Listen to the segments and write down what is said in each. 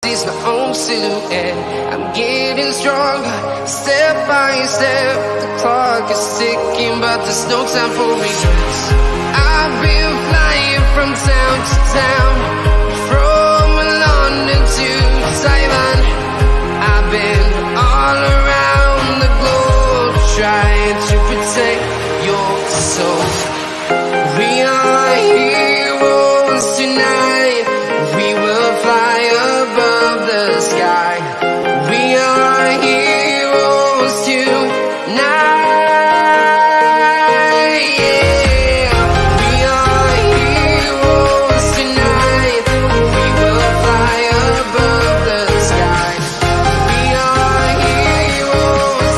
is my own silhouette. I'm getting stronger, step by step. The clock is ticking, but there's no time for regrets. I've been flying from town to town, from London to Taiwan. I've been all around the globe, trying to protect your soul. We are heroes tonight. We will fly above the sky. We are heroes tonight. Yeah. We are heroes tonight. We will fly above the sky. We are heroes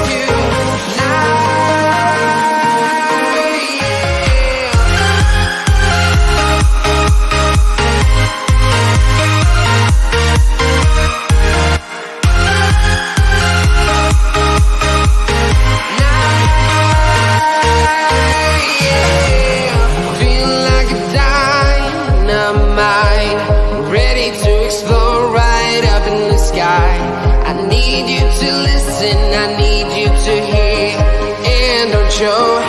show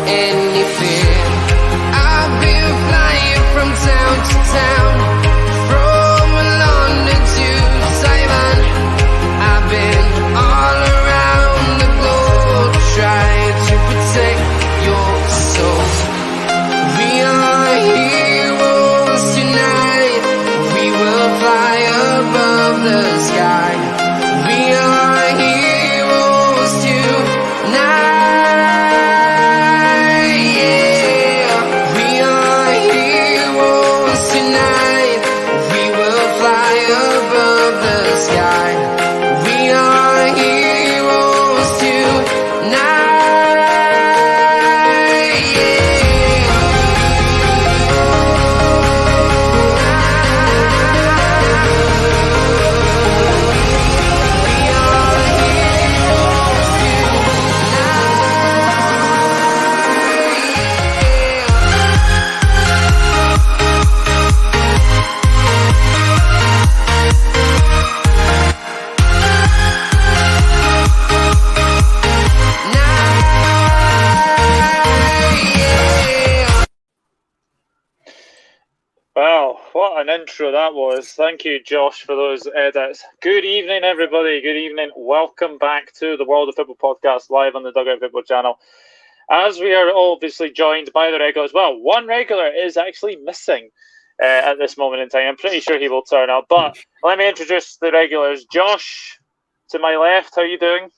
any fear. I've been flying from town to town, from London to Taiwan. I've been all around the globe, trying to protect your soul. We are heroes tonight. We will fly above the sky. We are heroes tonight. Wow, what an intro that was. Thank you, Josh, for those edits. Good evening, everybody. Good evening. Welcome back to the World of Football podcast, live on the Dugout Football channel. As we are obviously joined by the regulars, well, one regular is actually missing at this moment in time. I'm pretty sure he will turn up, but let me introduce the regulars. Josh, to my left, how are you doing?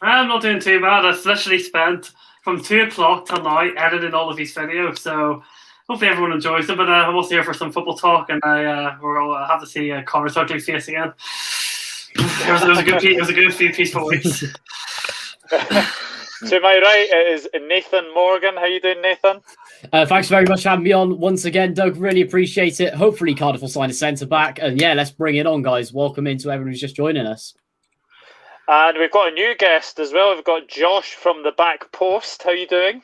I'm not doing too bad. I've literally spent from 2 o'clock till now editing all of these videos, so hopefully everyone enjoys them. But I'm also here for some football talk, and we'll have to see Connor's ugly face again. It was a good few peaceful weeks. To my right is Nathan Morgan. How you doing, Nathan? Thanks very much for having me on once again, Doug. Really appreciate it. Hopefully Cardiff will sign a centre-back. And yeah, let's bring it on, guys. Welcome into everyone who's just joining us. And we've got a new guest as well. We've got Josh from the back post. How you doing?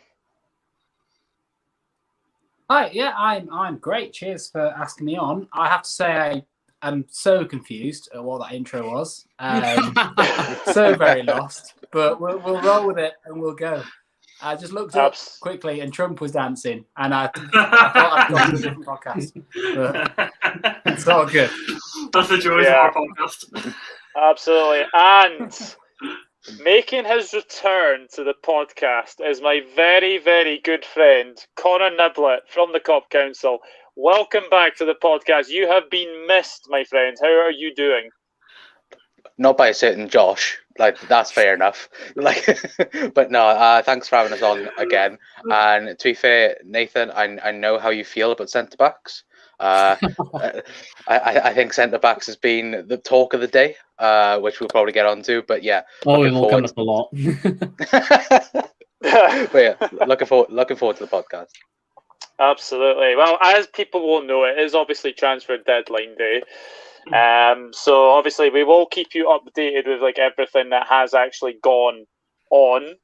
Hi, yeah, I'm great. Cheers for asking me on. I have to say I'm so confused at what that intro was. So very lost. But we'll roll with it and we'll go. I just looked up quickly and Trump was dancing, and I thought I'd gone to a different podcast. But it's all good. That's the joys of our podcast. Absolutely. And making his return to the podcast is my very, very good friend, Connor Niblett from the Kop Council. Welcome back to the podcast. You have been missed, my friend. How are you doing? Not by a certain Josh. Like, that's fair enough. Like, but no, thanks for having us on again. And to be fair, Nathan, I know how you feel about centre-backs. I think centre-backs has been the talk of the day, which we'll probably get onto. But yeah, it will come up a lot. But yeah, looking forward to the podcast. Absolutely. Well, as people will know, it is obviously transfer deadline day. So obviously we will keep you updated with like everything that has actually gone on.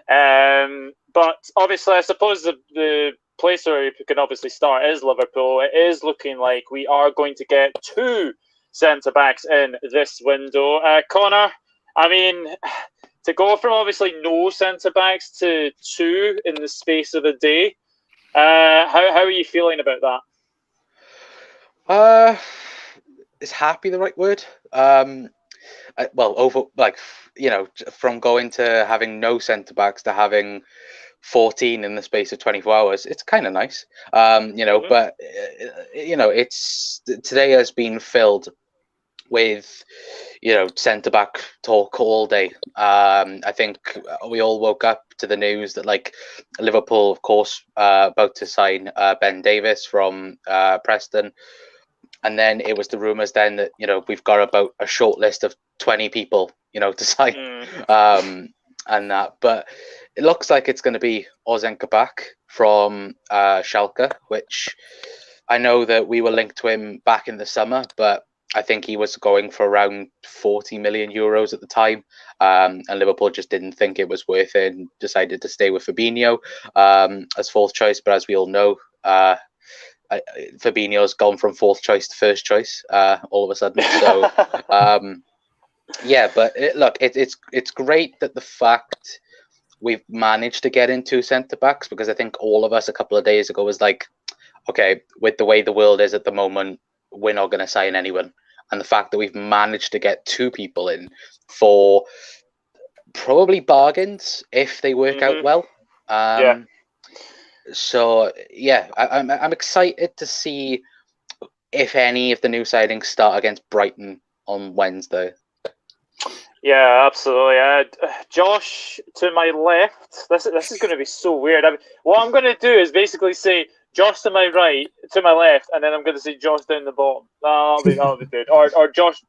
But obviously I suppose the place where we can obviously start is Liverpool. It is looking like we are going to get 2 centre-backs in this window. Connor, I mean, to go from obviously no centre-backs to 2 in the space of a day, how are you feeling about that? Is happy the right word? From going to having no centre backs to having 14 in the space of 24 hours, it's kind of nice. But it's today has been filled with centre back talk all day. I think we all woke up to the news that Liverpool, of course, about to sign Ben Davies from Preston. And then it was the rumours then that, we've got about a short list of 20 people, to sign. And that. But it looks like it's going to be Ozan Kabak from Schalke, which I know that we were linked to him back in the summer, but I think he was going for around 40 million euros at the time. And Liverpool just didn't think it was worth it and decided to stay with Fabinho as fourth choice. But as we all know, Fabinho's gone from fourth choice to first choice all of a sudden. So, it's great that the fact we've managed to get in 2 centre-backs, because I think all of us a couple of days ago was like, okay, with the way the world is at the moment, we're not going to sign anyone. And the fact that we've managed to get 2 people in for probably bargains if they work out well. So I'm excited to see if any of the new signings start against Brighton on Wednesday. Yeah, absolutely. Josh to my left. This is going to be so weird. What I'm going to do is basically say Josh to my right, to my left, and then I'm going to say Josh down the bottom. That'll be good. Or Josh.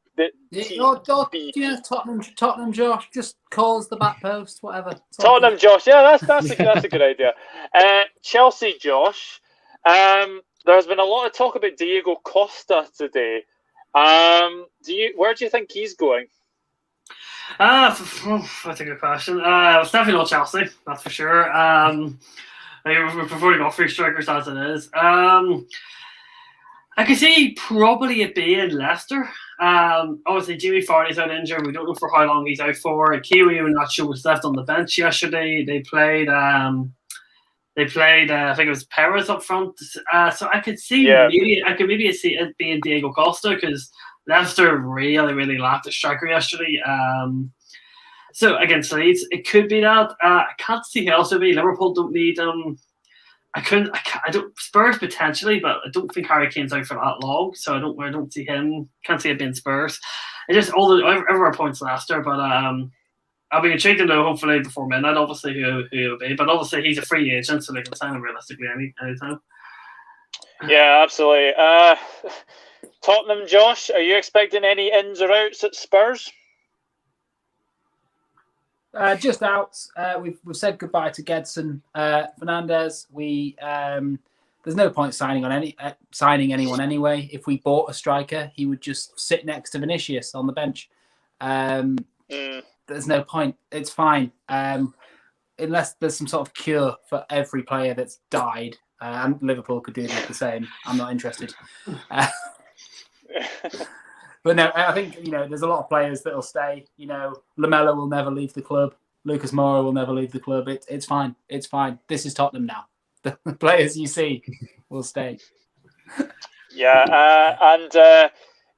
Tottenham Josh, just calls the back post, whatever. Tottenham Josh, yeah, that's a good idea. Chelsea Josh, there's been a lot of talk about Diego Costa today. Where do you think he's going? That's a good question. It's definitely not Chelsea, that's for sure. We're preferring off 3 strikers as it is. I could see probably it being Leicester. Obviously, Jimmy Vardy's out injured. We don't know for how long he's out for. Kiwi Nacho was left on the bench yesterday. They played. I think it was Perez up front. So I could see maybe see it being Diego Costa, because Leicester really, really lacked a striker yesterday. So against Leeds, it could be that. I can't see who else it would be. Liverpool don't need I don't Spurs potentially, but I don't think Harry Kane's out for that long, so I don't see him. Can't see it being Spurs. It's just everywhere points Leicester, but I'll be intrigued to know hopefully before midnight, obviously who it'll be. But obviously he's a free agent, so they can sign him realistically anytime. Yeah, absolutely. Tottenham Josh, are you expecting any ins or outs at Spurs? Just outs. We've said goodbye to Gedson Fernandez. There's no point signing anyone anyway. If we bought a striker, he would just sit next to Vinicius on the bench. There's no point. It's fine. Unless there's some sort of cure for every player that's died, and Liverpool could do the same. I'm not interested. But no, I think, there's a lot of players that will stay. Lamella will never leave the club. Lucas Moura will never leave the club. It's fine. It's fine. This is Tottenham now. The players you see will stay. Yeah, and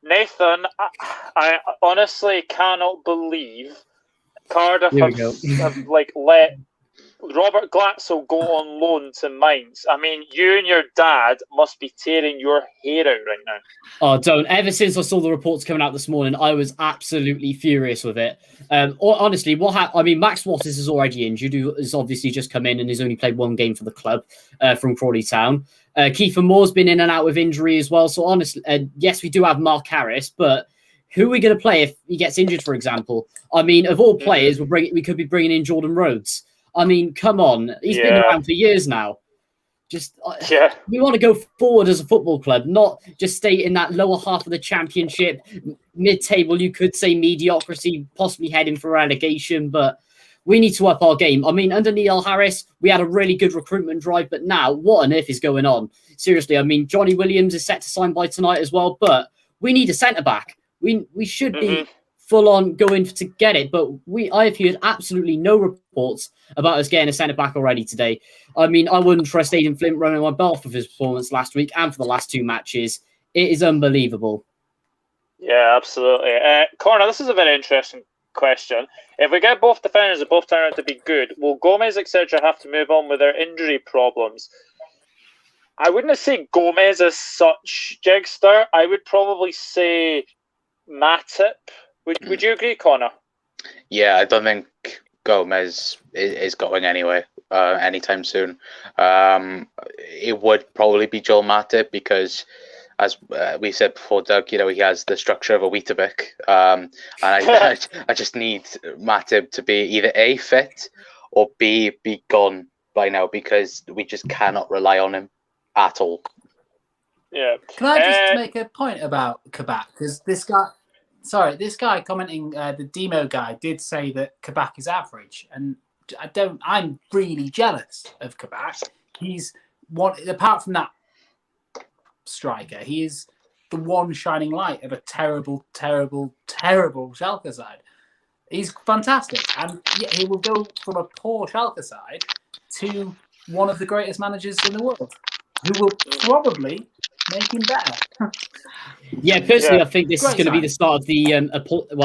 Nathan, I honestly cannot believe Cardiff have let Robert Glatzel go on loan to Mainz. I mean, you and your dad must be tearing your hair out right now. Oh, don't. Ever since I saw the reports coming out this morning, I was absolutely furious with it. Honestly, Max Watters is already injured, who has obviously just come in and has only played 1 game for the club from Crawley Town. Kiefer Moore's been in and out with injury as well. So honestly, yes, we do have Mark Harris, but who are we going to play if he gets injured, for example? I mean, of all players, we could be bringing in Jordan Rhodes. I mean, come on. He's been around for years now. We want to go forward as a football club, not just stay in that lower half of the championship, mid-table, you could say mediocrity, possibly heading for relegation, but we need to up our game. I mean, under Neil Harris, we had a really good recruitment drive, but now, what on earth is going on? Seriously, I mean, Johnny Williams is set to sign by tonight as well, but we need a centre back. We should be full on going to get it, but I have heard absolutely no reports about us getting a centre back already today. I mean, I wouldn't trust Aidan Flint running my belt for his performance last week and for the last 2 matches. It is unbelievable. Yeah, absolutely. Connor, this is a very interesting question. If we get both defenders that both turn out to be good, will Gomez, etc., have to move on with their injury problems? I wouldn't say Gomez as such, Jigster. I would probably say Matip. Would you agree, Connor? Yeah, I don't think Gomez is going anywhere anytime soon. It would probably be Joel Matip because, as we said before, Doug, he has the structure of a Weetabix. And I just need Matip to be either A, fit, or B, be gone by now because we just cannot rely on him at all. Yeah. Can I just make a point about Kabak? Because this guy commenting, the Demo guy, did say that Kabak is average, and I'm really jealous of Kabak. He's apart from that striker, he is the one shining light of a terrible, terrible, terrible Schalke side. He's fantastic, and yet he will go from a poor Schalke side to one of the greatest managers in the world, who will probably make him better. Yeah, personally, I think this is going to be the start of the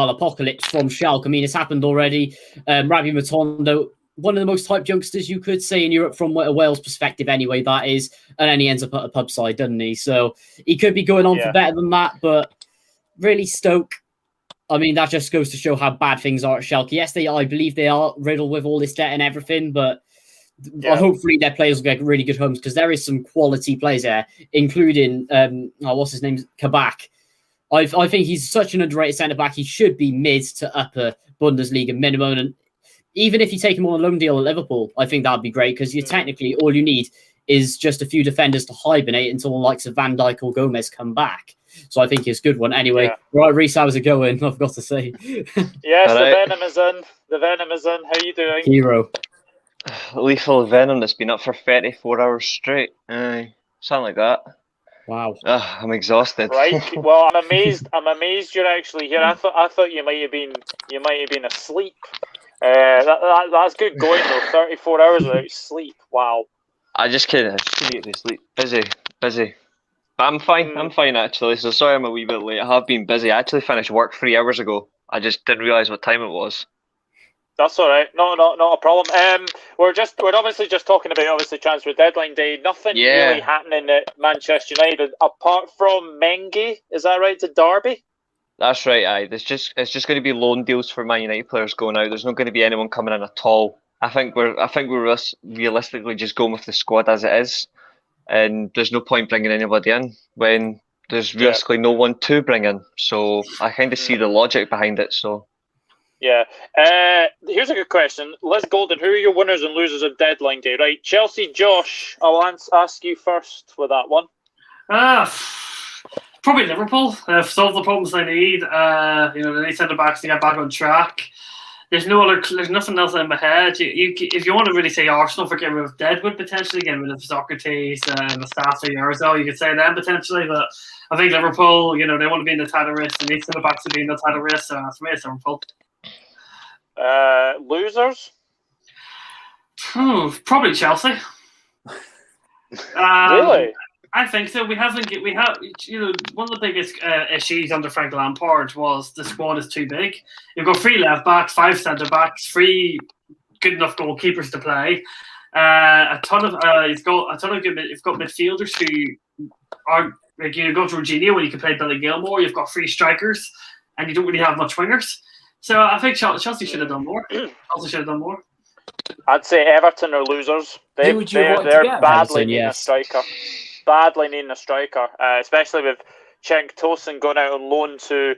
apocalypse from Schalke. I mean, it's happened already. Rabbi Matondo, one of the most hyped youngsters you could say in Europe from a Wales perspective anyway, that is, and then he ends up at a pub side, doesn't he? So he could be going on for better than that, but really Stoke, I mean, that just goes to show how bad things are at Schalke. Yes, I believe they are riddled with all this debt and everything, but hopefully their players will get really good homes because there is some quality players there, including what's his name, Kabak. I think he's such an underrated centre back. He should be mid to upper Bundesliga minimum, and even if you take him on a loan deal at Liverpool, I think that'd be great because technically all you need is just a few defenders to hibernate until the likes of Van Dijk or Gomez come back. So I think it's a good one. Anyway, right, Reece, how's it going? I've got to say. Yes, the Venom is in. The Venom is in. How are you doing? Hero. Lethal Venom that's been up for 34 hours straight. Something like that. Wow. I'm exhausted. Right. Well, I'm amazed you're actually here. I thought you might have been asleep. That's good going though. 34 hours without sleep. Wow. I just couldn't get to sleep. Busy. But I'm fine. I'm fine actually. So sorry I'm a wee bit late. I have been busy. I actually finished work 3 hours ago. I just didn't realise what time it was. That's all right. No, not a problem. We're obviously just talking about transfer deadline day. Nothing really happening at Manchester United apart from Mengi. Is that right? To Derby. That's right. Aye. It's just going to be loan deals for Man United players going out. There's not going to be anyone coming in at all. I think we're realistically just going with the squad as it is, and there's no point bringing anybody in when there's realistically no one to bring in. So I kind of see the logic behind it. So. Yeah. Here's a good question. Liz Golden, who are your winners and losers of deadline day? Right, Chelsea, Josh, I'll ask you first for that one. Probably Liverpool. They've solved the problems they need. They need centre backs to get back on track. There's nothing else in my head. If you want to really say Arsenal for getting rid of Deadwood, potentially getting rid of Socrates, Mustafa, Yarzo, you could say them potentially, but I think Liverpool, they want to be in the title race. They need centre backs to be in the title race, so for me it's Liverpool. Losers? Probably Chelsea. Really? I think so. We have one of the biggest issues under Frank Lampard was the squad is too big. You've got 3 left backs, 5 centre backs, 3 good enough goalkeepers to play. You've got midfielders who are like you go to Jorginho when you can play Billy Gilmore. You've got 3 strikers, and you don't really have much wingers. So I think Chelsea should have done more. I'd say Everton are losers. They're badly needing a striker. Badly needing a striker, especially with Cenk Tosun going out on loan to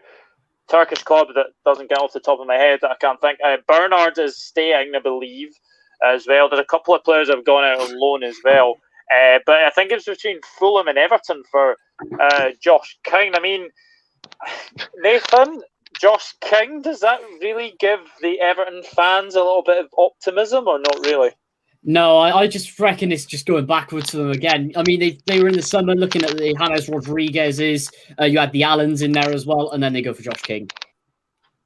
Turkish club that doesn't get off the top of my head that I can't think. Bernard is staying, I believe, as well. There's a couple of players that have gone out on loan as well. But I think it's between Fulham and Everton for Josh King. I mean, Nathan, Josh King, does that really give the Everton fans a little bit of optimism or not really? No, I just reckon it's just going backwards for them again. I mean, they were in the summer looking at the James Rodriguez's. You had the Allens in there as well, and then they go for Josh King.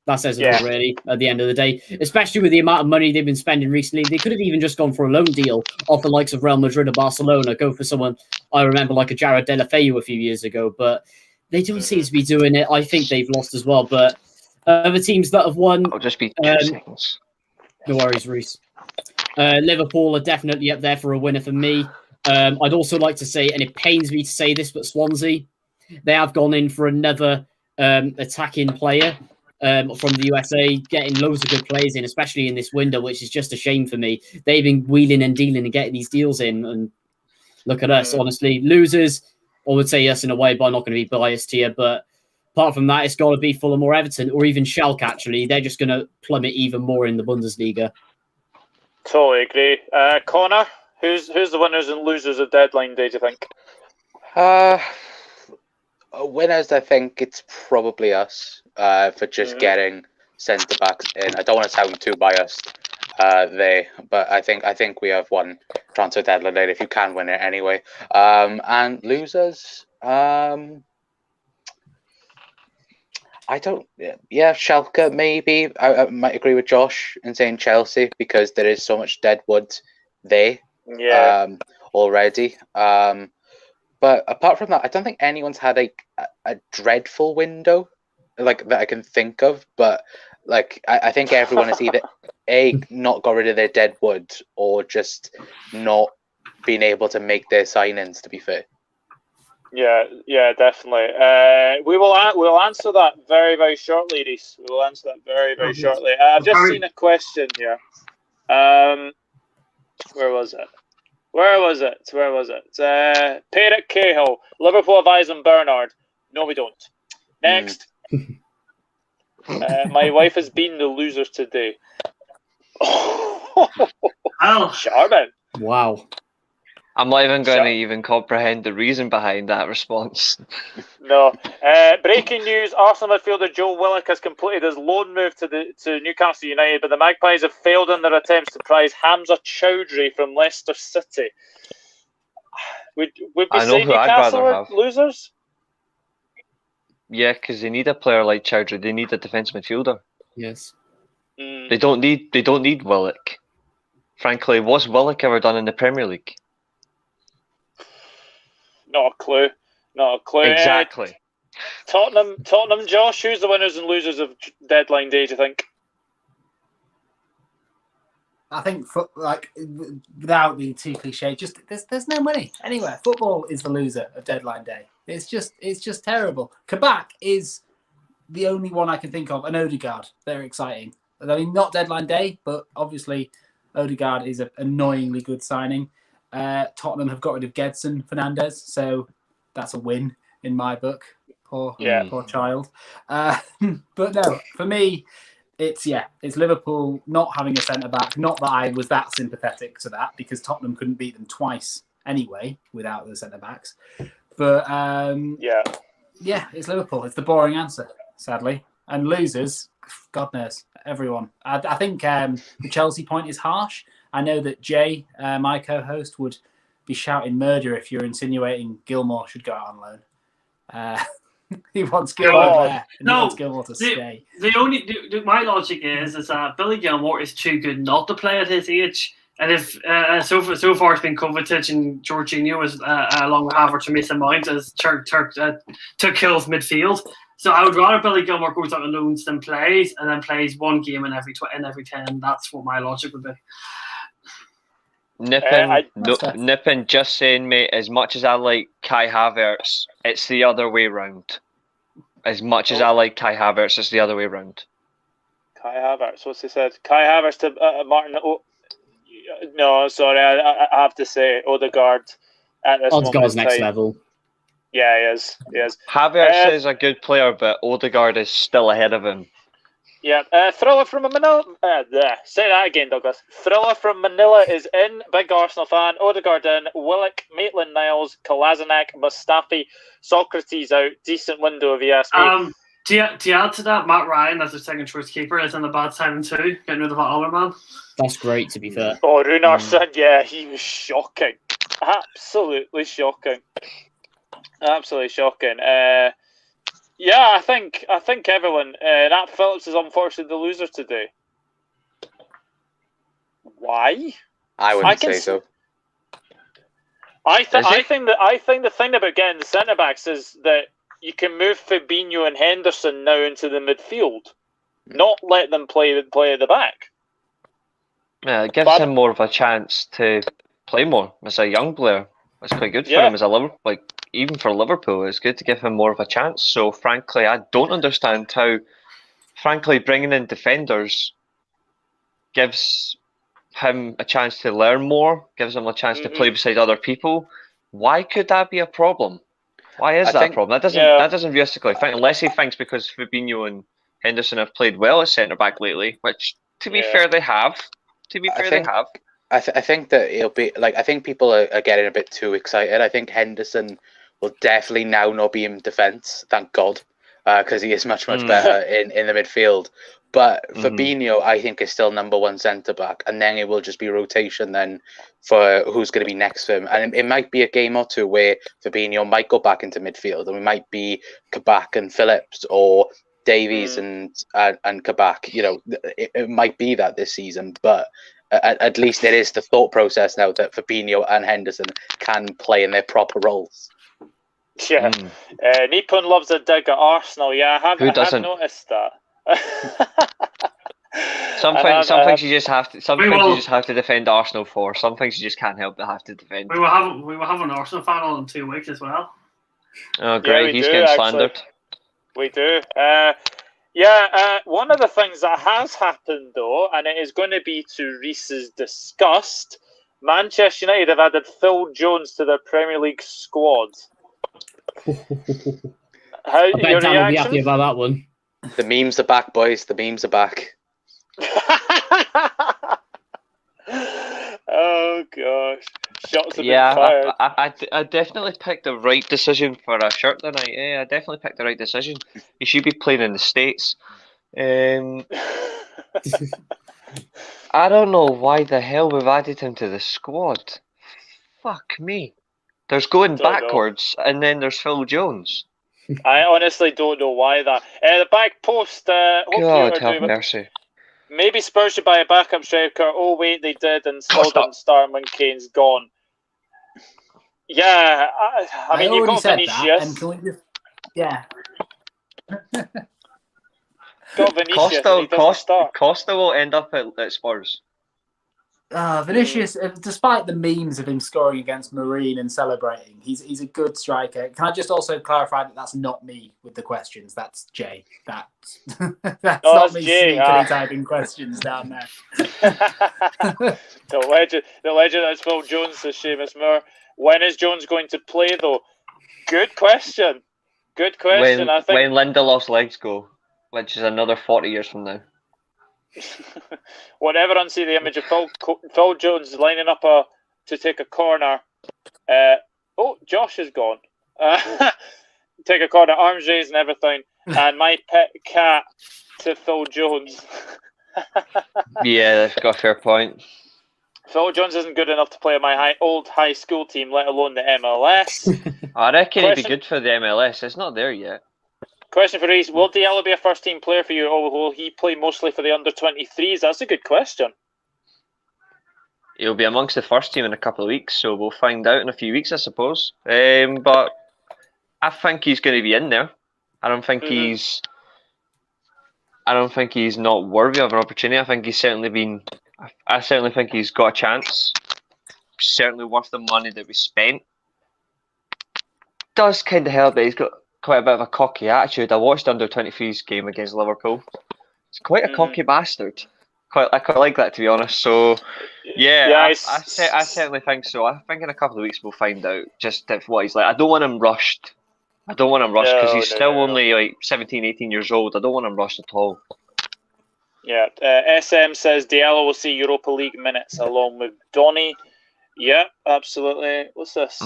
That says it all, really, at the end of the day. Especially with the amount of money they've been spending recently. They could have even just gone for a loan deal off the likes of Real Madrid or Barcelona, go for someone, I remember, like a Jared Deulofeu a few years ago. But they don't seem to be doing it. I think they've lost as well. But other teams that have won... I'll just be 2 seconds. No worries, Reece. Liverpool are definitely up there for a winner for me. I'd also like to say, and it pains me to say this, but Swansea, they have gone in for another attacking player from the USA, getting loads of good players in, especially in this window, which is just a shame for me. They've been wheeling and dealing and getting these deals in, and look at us, honestly. Losers, I would say us in a way, but I'm not going to be biased here, but apart from that, it's got to be Fulham or Everton, or even Schalke, actually. They're just going to plummet even more in the Bundesliga. Totally agree. Connor, who's the winners and losers of deadline day, do you think? Winners, I think it's probably us for just getting centre-backs in. I don't want to sound too biased, but I think we have won transfer deadline day if you can win it anyway. And losers, I don't. Yeah, Schalke maybe. I might agree with Josh in saying Chelsea because there is so much dead wood there already. But apart from that, I don't think anyone's had a dreadful window like that I can think of. But like I think everyone has either not got rid of their dead wood or just not been able to make their signings. To be fair. Yeah, definitely. We'll answer that very, very shortly, Reece. We will answer that very, very shortly. I've just seen a question here. Where was it? Perrick Cahill. Liverpool have eyes on Bernard. No, we don't. Next. My wife has been the losers today. Charmin. Wow. I'm not even going to even comprehend the reason behind that response. No. Breaking news: Arsenal midfielder Joe Willock has completed his loan move to Newcastle United, but the Magpies have failed in their attempts to prize Hamza Chowdhury from Leicester City. Would we say Newcastle are losers? Yeah, because they need a player like Chowdhury. They need a defensive midfielder. Yes. They don't need Willock. Frankly, what's Willock ever done in the Premier League? Not a clue. Exactly. Tottenham, Josh, who's the winners and losers of deadline day, do you think? I think, without being too cliche, just there's no money anywhere. Football is the loser of deadline day. It's just terrible. Kabak is the only one I can think of, and Odegaard. They're exciting. I mean, not deadline day, but obviously Odegaard is an annoyingly good signing. Tottenham have got rid of Gedson Fernandez, so that's a win in my book. Poor child. But no, for me, it's Liverpool not having a centre back. Not that I was that sympathetic to that because Tottenham couldn't beat them twice anyway without the centre backs. But it's Liverpool. It's the boring answer, sadly. And losers, God knows, everyone. I think the Chelsea point is harsh. I know that Jay, my co-host, would be shouting murder if you're insinuating Gilmour should go out on loan. He wants Gilmour there. He wants Gilmour to stay. My logic is that Billy Gilmour is too good not to play at his age. And if so far it's been Kovacic and Jorginho as along with Havertz and Mason Mount as took Hill's midfield. So I would rather Billy Gilmour goes out on loans than plays, and then plays one game in every 10. That's what my logic would be. Nipping, just saying, mate, as much as I like Kai Havertz, it's the other way round. As much as I like Kai Havertz, it's the other way round. Kai Havertz, what's he said? Kai Havertz to Martin. No, sorry, I have to say Odegaard at this moment. Odegaard's next level. Yeah, he is. Havertz is a good player, but Odegaard is still ahead of him. Yeah, Thriller from Manila. Say that again, Douglas. Thriller from Manila is in. Big Arsenal fan. Odegaard in. Willock, Maitland-Niles, Kolasinac, Mustafi, Socrates out. Decent window if you ask me. To add to that, Matt Ryan as their second choice keeper is in a bad time too, getting rid of that other man. That's great, to be fair. Oh, Runarsson, yeah, he was shocking. Absolutely shocking. Absolutely shocking. Yeah, I think everyone. Nat Phillips is unfortunately the loser today. Why? I wouldn't say so. I think the thing about getting the centre backs is that you can move Fabinho and Henderson now into the midfield, not let them play at the back. Yeah, it gives him more of a chance to play more as a young player. It's quite good for him as a Liverpool. Like, even for Liverpool, it's good to give him more of a chance. So, frankly, I don't understand how, bringing in defenders gives him a chance to learn more, gives him a chance to play beside other people. Why could that be a problem? Why is that a problem? That doesn't realistically think, unless he thinks because Fabinho and Henderson have played well at centre back lately, which, to be fair, they have. I think that it'll be like, I think people are getting a bit too excited. I think Henderson will definitely now not be in defence, thank God, because he is much better in the midfield. But Fabinho, I think, is still number one centre back, and then it will just be rotation then for who's going to be next to him. And it might be a game or two where Fabinho might go back into midfield, and we might be Kabak and Phillips or Davies and Kabak. You know, it might be that this season, but at least it is the thought process now that Fabinho and Henderson can play in their proper roles. Yeah, Nipun loves a dig at Arsenal. Yeah, I have noticed that. Some things you just have to. Some things you just have to defend Arsenal for. Some things you just can't help but have to defend. We will have an Arsenal fan on in 2 weeks as well. Oh, great! He's getting slandered. We do. One of the things that has happened though, and it is going to be to Reece's disgust, Manchester United have added Phil Jones to their Premier League squad. I bet Dan will be happy about that one. The memes are back, boys. The memes are back. Oh gosh, shots have been fired. I definitely picked the right decision for a shirt tonight. I definitely picked the right decision. He should be playing in the States. I don't know why the hell we've added him to the squad. Fuck me. There's going backwards, and then there's Phil Jones. I honestly don't know why that. The back post. God have mercy. Maybe Spurs should buy a backup striker. Oh wait, they did, and still didn't start when Kane's gone. Yeah, I mean you've got Vinicius. Got Vinicius. Costa will end up at Spurs. Vinicius, despite the memes of him scoring against Marine and celebrating, he's a good striker. Can I just also clarify that that's not me with the questions? That's Jay. That's not me sneakily typing questions down there. The legend that's Phil Jones, the Seamus Moore. When is Jones going to play though? Good question. Good question. I think when Lindelof's legs go, which is another 40 years from now. Whenever I see the image of Phil Jones lining up to take a corner, Josh is gone. Take a corner, arms raised and everything, and my pet cat to Phil Jones. Yeah, that's got a fair point. Phil Jones isn't good enough to play on my old high school team, let alone the MLS. I reckon he'd be good for the MLS. It's not there yet. Question for Reece: will Diallo be a first-team player for you, or will he play mostly for the under-23s? That's a good question. He'll be amongst the first team in a couple of weeks, so we'll find out in a few weeks, I suppose. But I think he's going to be in there. I don't think he's not worthy of an opportunity. I certainly think he's got a chance. Certainly worth the money that we spent. Does kind of help that he's got quite a bit of a cocky attitude. I watched under-23's game against Liverpool. He's quite a cocky bastard. I quite like that, to be honest. So, I certainly think so. I think in a couple of weeks we'll find out just what he's like. I don't want him rushed. Because he's still only like 17, 18 years old. I don't want him rushed at all. Yeah. SM says Diallo will see Europa League minutes along with Donny. Yeah, absolutely. What's this?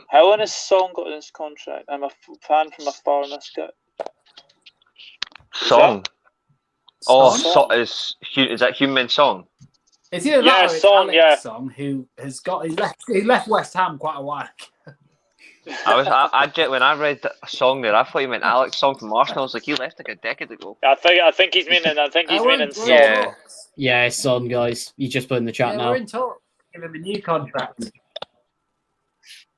How long has Son got in his contract? I'm a fan from afar on this guy. Song. Oh, Song? is that Human Song? It's either Yeah, that or it's Song, Alex yeah. Song, who has got he left West Ham quite a while. When I read the song there, I thought you meant Alex Song from Arsenal. I was like, he left like a decade ago. I think he's meaning We're Song. in Yeah. talks. Yeah, it's on, guys. You just put in the chat Yeah, now. we're in talks. Give him a new contract.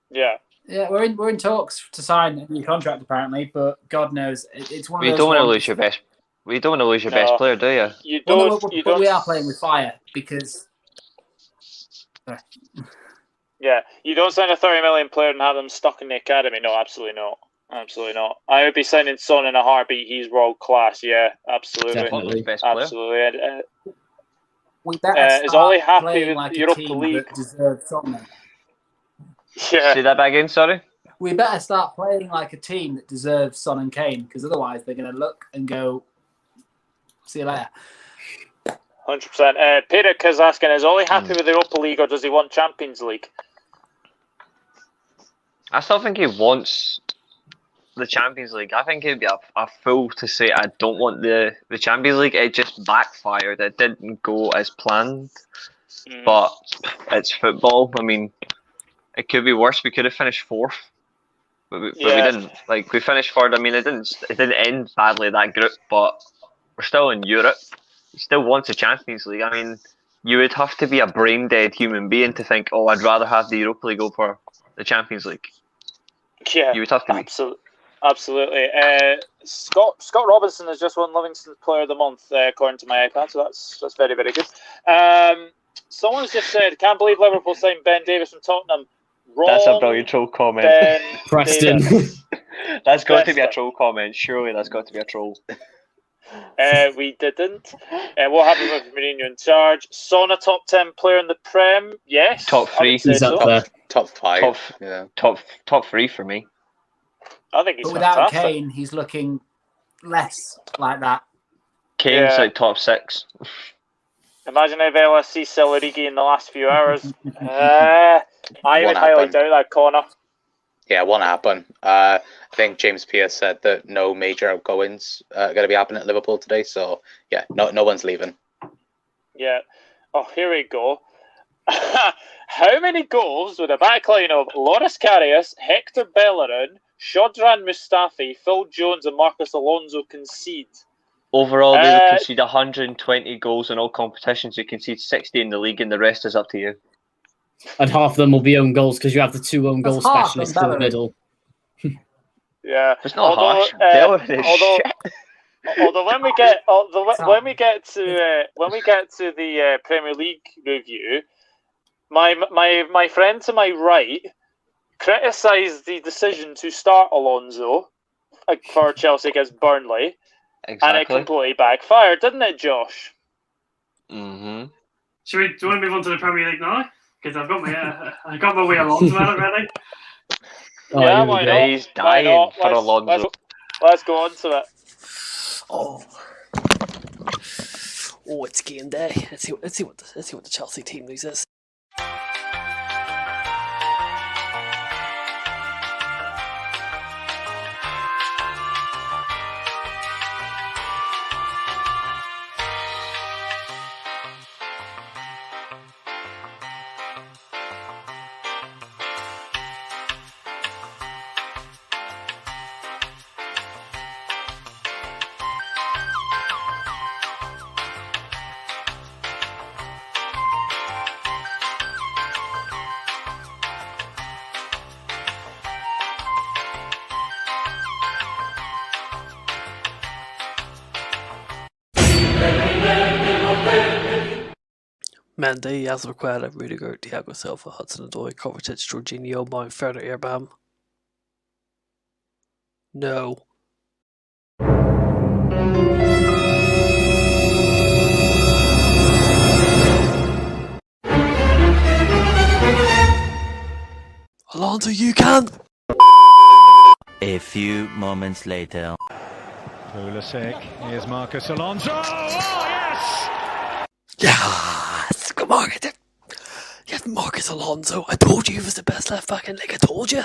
Yeah. Yeah, we're in talks to sign a new contract apparently, but God knows it's one of We those. don't want to ones- lose your best. We don't want to lose your No. best player, do you? You Well, don't. no, you but don't. we are playing with fire because Yeah, you don't sign a 30 million player and have them stuck in the academy. No, absolutely not. Absolutely not. I would be signing Son in a heartbeat. He's world class. Yeah, absolutely. Definitely. Tottenham's best player. Absolutely. we better Is start Ollie happy playing with like a Europa team League? that deserves something. Yeah. Say that back again, sorry. We better start playing like a team that deserves Son and Kane, because otherwise they're going to look and go, "See you later." 100%. Peter is asking, is Ollie happy with the Europa League or does he want Champions League? I still think he wants the Champions League. I think he'd be a fool to say I don't want the Champions League. It just backfired. It didn't go as planned. But it's football. I mean, it could be worse. We could have finished fourth, but we didn't. Like, we finished third. I mean, it didn't end badly, that group, but we're still in Europe. He still wants a Champions League. I mean, you would have to be a brain dead human being to think, oh, I'd rather have the Europa League over the Champions League. Yeah, You would have to be. Absolutely. Scott Robinson has just won Livingston's Player of the Month, according to my iPad, so that's very, very good. Someone's just said, can't believe Liverpool signed Ben Davies from Tottenham. Wrong. That's a brilliant troll comment. Ben Preston. Davies. That's got to be a Preston. troll comment. Surely that's got to be a troll. We didn't. What happened with Mourinho in charge? Son, a top 10 player in the Prem? Yes. Top I three. would say He's up so. there. Top five. Top, Yeah. top three for me. I think he's But without fantastic. Kane, he's looking less like that. Kane's Yeah. like top six. Imagine if LSC Celtic in the last few hours. I would highly happen. doubt that, Connor. Yeah, won't happen. I think James Pearce said that no major outgoings are going to be happening at Liverpool today. So yeah, no one's leaving. Yeah. Oh, here we go. How many goals would a backline of Loris Karius, Hector Bellerin, Shodran Mustafi, Phil Jones, and Marcus Alonso concede? Overall, they would concede 120 goals in all competitions. You concede 60 in the league, and the rest is up to you. And half of them will be own goals because you have the two own goal That's half specialists on in the Bellerin. middle. Yeah. It's not harsh. Although when we get to the Premier League review, my friend to my right criticised the decision to start Alonso for Chelsea against Burnley, and it Exactly. completely backfired, didn't it, Josh? Mm-hmm. Do you want to move on to the Premier League now? Because I got my way along to it ready. Oh, Yeah, here we why go. not? He's Why dying not? for Alonso. Let's go on to it. Oh, it's game day. Let's see what the Chelsea team news is. Mendy, Azpilicueta, Rudiger, Thiago Silva, Hudson-Odoi, Kovacic, Jorginho, Mount, Werner, Abraham. No. Alonso, you can! A few moments later. Pulisic, here's Marcus Alonso. Oh, yes! Yes! Marcus Alonso. I told you he was the best left back in the league. I told you.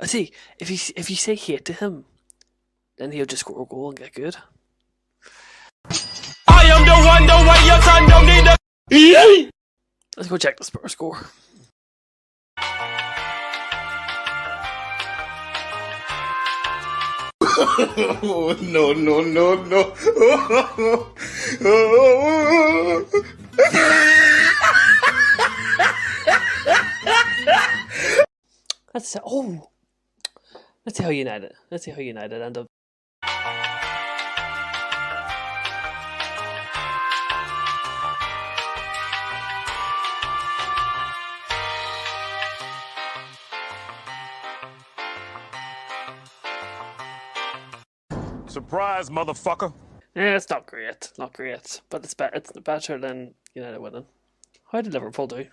I see. If you say hate to him, then he'll just score a goal and get good. Let's go check the Spurs score. No. Let's see how United end up. Surprise, motherfucker. Yeah, it's not great, but it's better than United winning. How did Liverpool do?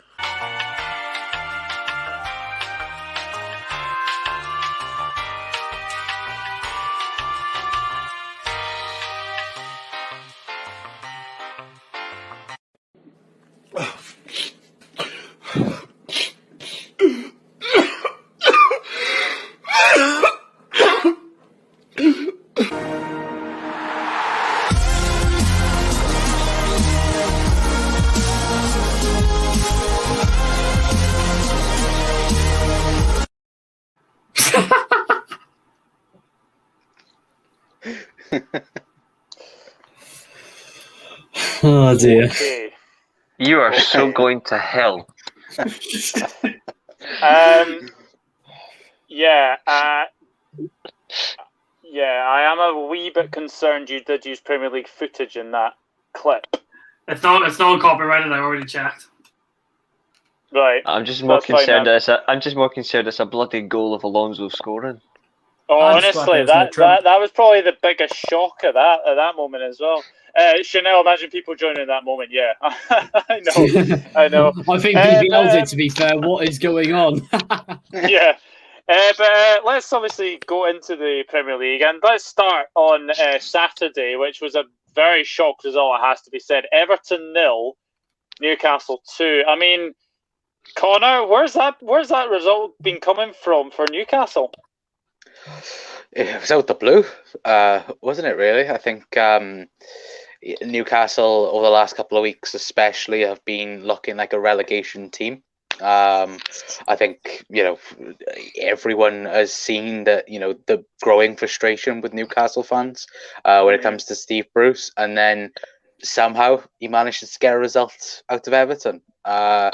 Oh dear. Okay. You are so going to hell. Yeah, I am a wee bit concerned you did use Premier League footage in that clip. It's not copyrighted. I already checked. Right. I'm just more That's fine concerned then. it's a bloody goal of Alonso scoring. Oh, I'm just glad honestly, there was no Trump. that was probably the biggest shock at that moment as well. Chanel, imagine people joining that moment. Yeah, I know. I think BBL did, to be fair. What is going on? Yeah. But let's obviously go into the Premier League, and let's start on Saturday, which was a very shock result, it has to be said. Everton 0, Newcastle 2. I mean, Connor, where's that result been coming from for Newcastle? It was out the blue, wasn't it, really? I think Newcastle, over the last couple of weeks especially, have been looking like a relegation team. I think, everyone has seen that, the growing frustration with Newcastle fans when it comes to Steve Bruce, and then somehow he managed to get a result out of Everton. And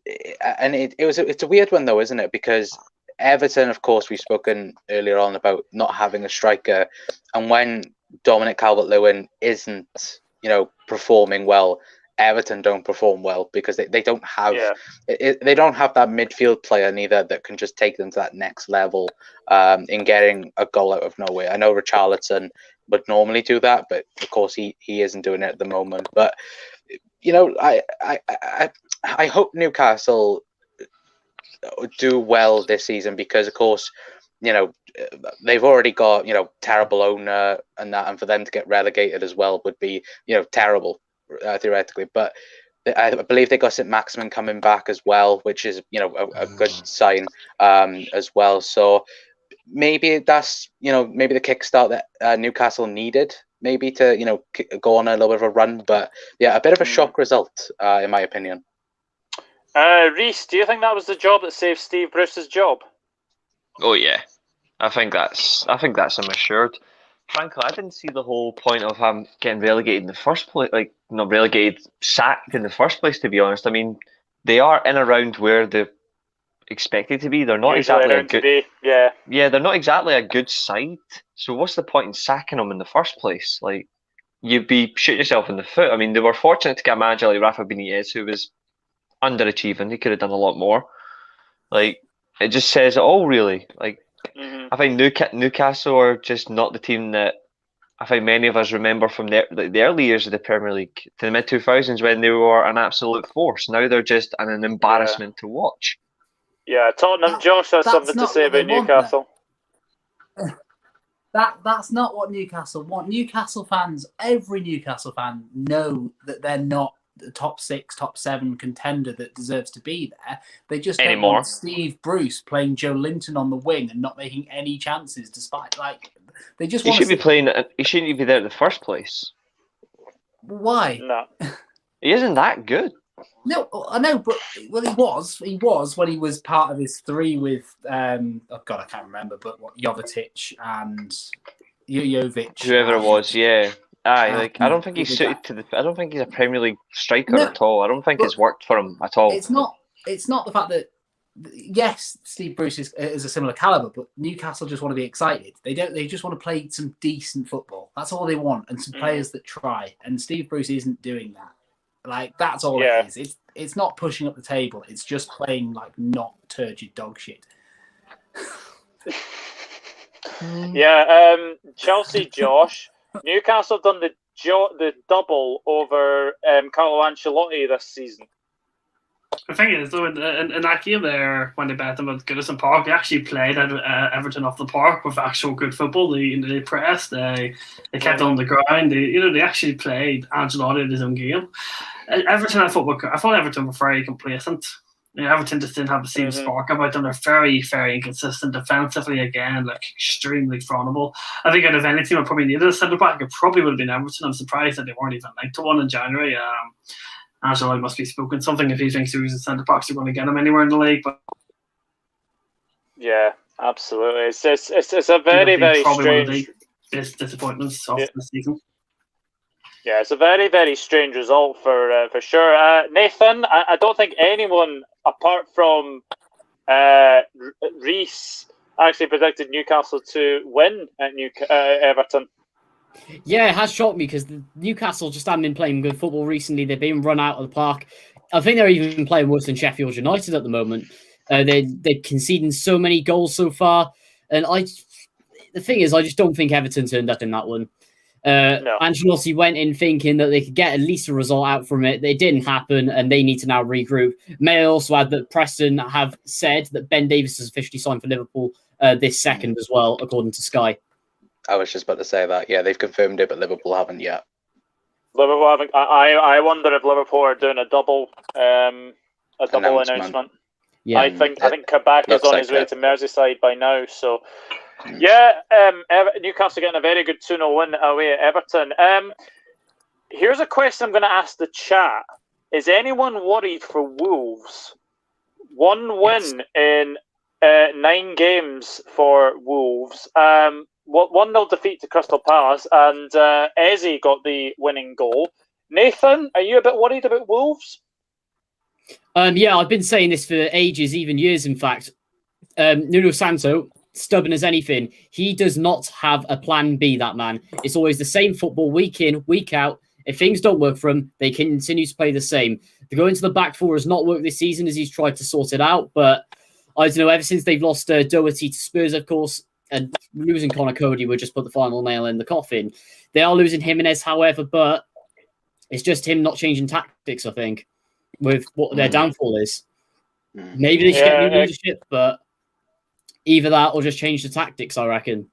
it's a weird one though, isn't it? Because Everton, of course, we've spoken earlier on about not having a striker, and when Dominic Calvert-Lewin isn't, performing well, Everton don't perform well because they don't have they don't have that midfield player neither that can just take them to that next level in getting a goal out of nowhere. I know Richarlison would normally do that, but of course he isn't doing it at the moment. But I hope Newcastle do well this season because, of course, they've already got terrible owner and that, and for them to get relegated as well would be terrible theoretically. But I believe they got St Maximin coming back as well, which is a good sign as well. So maybe that's maybe the kickstart that Newcastle needed, maybe to go on a little bit of a run. But yeah, a bit of a shock result in my opinion. Reece, do you think that was the job that saved Steve Bruce's job? Oh yeah, I think that's him assured. Frankly, I didn't see the whole point of him getting relegated in the first place. Like, not relegated, sacked in the first place. To be honest, I mean, they are in around where they're expected to be. They're not exactly a good. Yeah, they're not exactly a good side. So what's the point in sacking them in the first place? Like, you'd be shooting yourself in the foot. I mean, they were fortunate to get a manager like Rafa Benitez, who was underachieving. He could have done a lot more. Like, it just says it all, really. Like, I think Newcastle are just not the team that I think many of us remember from the early years of the Premier League to the mid 2000s when they were an absolute force. Now they're just an embarrassment to watch. Yeah, Tottenham. Josh has something to say about Newcastle. That's not what Newcastle want. Newcastle fans, every Newcastle fan, know that they're not the top 6, top 7 contender that deserves to be there. They just don't want Steve Bruce playing Joe Linton on the wing and not making any chances, despite they just. He should be playing. He shouldn't be there in the first place. Why? No. He isn't that good. No, I know, but he was when he was part of his three with oh god, I can't remember, but Jovetic and Jovic, Whoever it was, yeah. Aye, I don't think he's with suited that. to the. I don't think he's a Premier League striker No, at all. I don't think but it's worked for him at all. It's not the fact that yes, Steve Bruce is a similar caliber, but Newcastle just want to be excited. They just want to play some decent football. That's all they want, and some players that try. And Steve Bruce isn't doing that. Like that's all it is. It's not pushing up the table. It's just playing like not turgid dog shit. Chelsea, Josh. Newcastle done the double over Carlo Ancelotti this season. The thing is, though, in that game there, when they bet them at Goodison Park, they actually played Everton off the park with actual good football. They pressed, they kept on the ground. They actually played Ancelotti in his own game. Everton, I thought Everton were very complacent. Everton just didn't have the same spark about them. They're very, very inconsistent defensively. Again, like extremely vulnerable. I think out of any team, I probably needed a centre back. It probably would have been Everton. I'm surprised that they weren't even linked to one in January. Angelo must be spoken something if he thinks he was a centre backs are going to get him anywhere in the league. But yeah, absolutely. It's a very, very strange disappointments of the season. Yeah, it's a very, very strange result for sure. Nathan, I don't think anyone apart from Reece actually predicted Newcastle to win at Everton. Yeah, it has shocked me because Newcastle just haven't been playing good football recently. They've been run out of the park. I think they're even playing worse than Sheffield United at the moment. They're conceding so many goals so far. And the thing is, I just don't think Everton turned up in that one. No. Ancelotti went in thinking that they could get at least a result out from it. It didn't happen, and they need to now regroup. May I also add that Preston have said that Ben Davies has officially signed for Liverpool this second as well, according to Sky. I was just about to say that. Yeah, they've confirmed it, but Liverpool haven't yet. Liverpool haven't. I wonder if Liverpool are doing a double announcement. Yeah, I think Kabak is on his way to Merseyside by now. So, Newcastle getting a very good 2-0 win away at Everton. Here's a question I'm going to ask the chat: is anyone worried for Wolves? One win in 9 games for Wolves. 1-0 defeat to Crystal Palace, and Eze got the winning goal. Nathan, are you a bit worried about Wolves? Yeah, I've been saying this for ages, even years, in fact. Nuno Santo, stubborn as anything, he does not have a plan B, that man. It's always the same football week in, week out. If things don't work for him, they continue to play the same. The going to the back four has not worked this season as he's tried to sort it out, but I don't know, ever since they've lost Doherty to Spurs, of course, and losing Connor Cody would just put the final nail in the coffin. They are losing Jimenez, however, but it's just him not changing tactics, I think, with what their downfall is. Maybe they should get new leadership, but either that or just change the tactics, I reckon.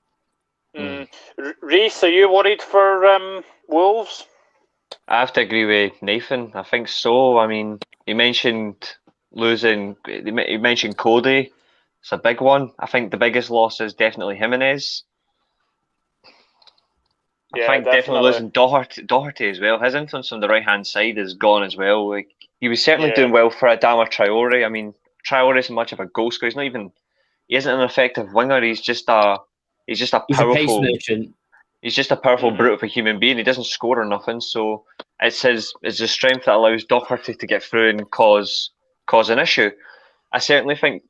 Reece, are you worried for Wolves? I have to agree with Nathan. I think so. I mean, he mentioned losing. He mentioned Cody. It's a big one. I think the biggest loss is definitely Jimenez. I think definitely losing Doherty as well. His influence on the right-hand side is gone as well. Like, he was certainly doing well for Adama Traore. I mean, Traore isn't much of a goal scorer. He isn't an effective winger. He's just a powerful pace merchant. He's just a powerful brute of a human being. He doesn't score or nothing. So it's the strength that allows Doherty to get through and cause an issue. I certainly think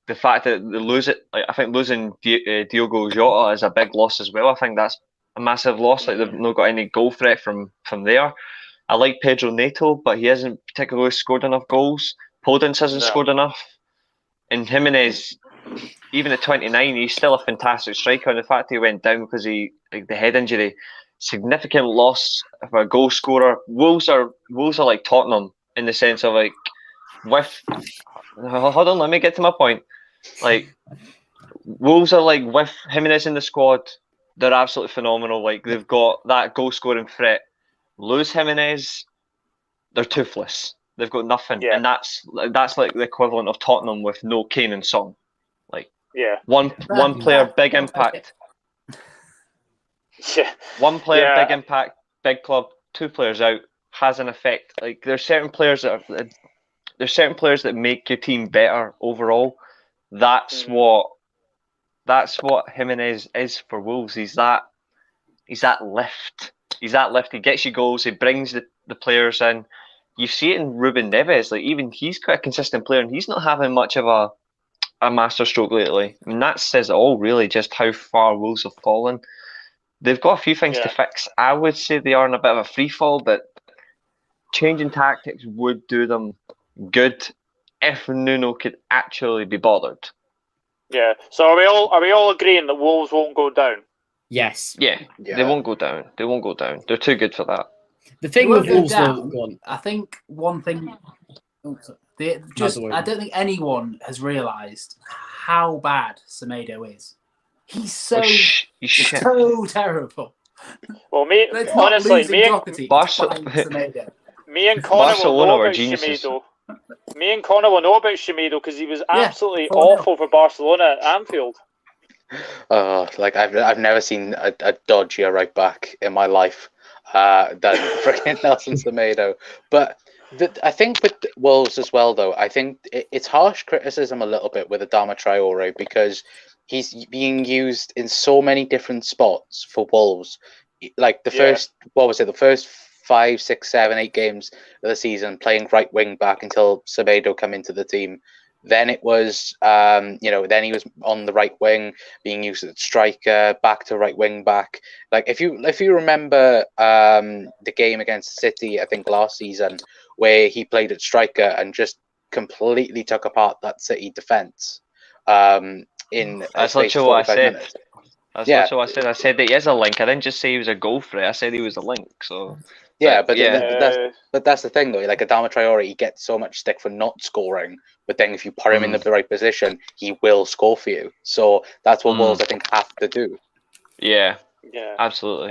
the fact that they lose it, I think losing Diogo Jota is a big loss as well. I think that's a massive loss. Like, they've not got any goal threat from there. I like Pedro Neto, but he hasn't particularly scored enough goals. Podence hasn't scored enough. And Jimenez, even at 29, he's still a fantastic striker. And the fact that he went down because the head injury, significant loss of a goal scorer. Wolves are like Tottenham in the sense of hold on, let me get to my point. Like, Wolves are like with Jimenez in the squad, they're absolutely phenomenal. Like, they've got that goal scoring threat. Lose Jimenez, they're toothless. They've got nothing, and that's like the equivalent of Tottenham with no Kane and Son. Like, one player, big impact. One player, big impact, big club. 2 players out, has an effect. Like there's certain players that make your team better overall. That's what Jimenez is for Wolves. He's that lift. He's that lift. He gets you goals. He brings the players in. You see it in Ruben Neves. Like even he's quite a consistent player, and he's not having much of a masterstroke lately. I mean, that says it all, really, just how far Wolves have fallen. They've got a few things to fix. I would say they are in a bit of a free fall, but changing tactics would do them good if Nuno could actually be bothered. Yeah. So are we all agreeing that Wolves won't go down? Yes. Yeah. They won't go down. They're too good for that. The thing with Wolves, though, I think one thing. I don't think anyone has realised how bad Semedo is. He's so terrible. Well, me and Connor will know about Semedo. Me and Connor will know about Semedo because he was absolutely awful for Barcelona at Anfield. Like I've never seen a dodgier right back in my life than freaking Nelson Semedo. But I think with Wolves as well, though, I think it's harsh criticism a little bit with Adama Traore because he's being used in so many different spots for Wolves. Like the first 5, 6, 7, 8 games of the season, playing right wing back until Semedo come into the team. Then it was, then he was on the right wing, being used as striker, back to right wing back. Like if you remember the game against City, I think last season, where he played at striker and just completely took apart that City defense. That's not true what I said. Minutes. That's not true what I said. I said that he is a link. I didn't just say he was a goal threat. I said he was a link. So. But that's the thing though. Like Adama Traore, he gets so much stick for not scoring, but then if you put him in the right position, he will score for you. So that's what Wolves I think have to do. Yeah, absolutely.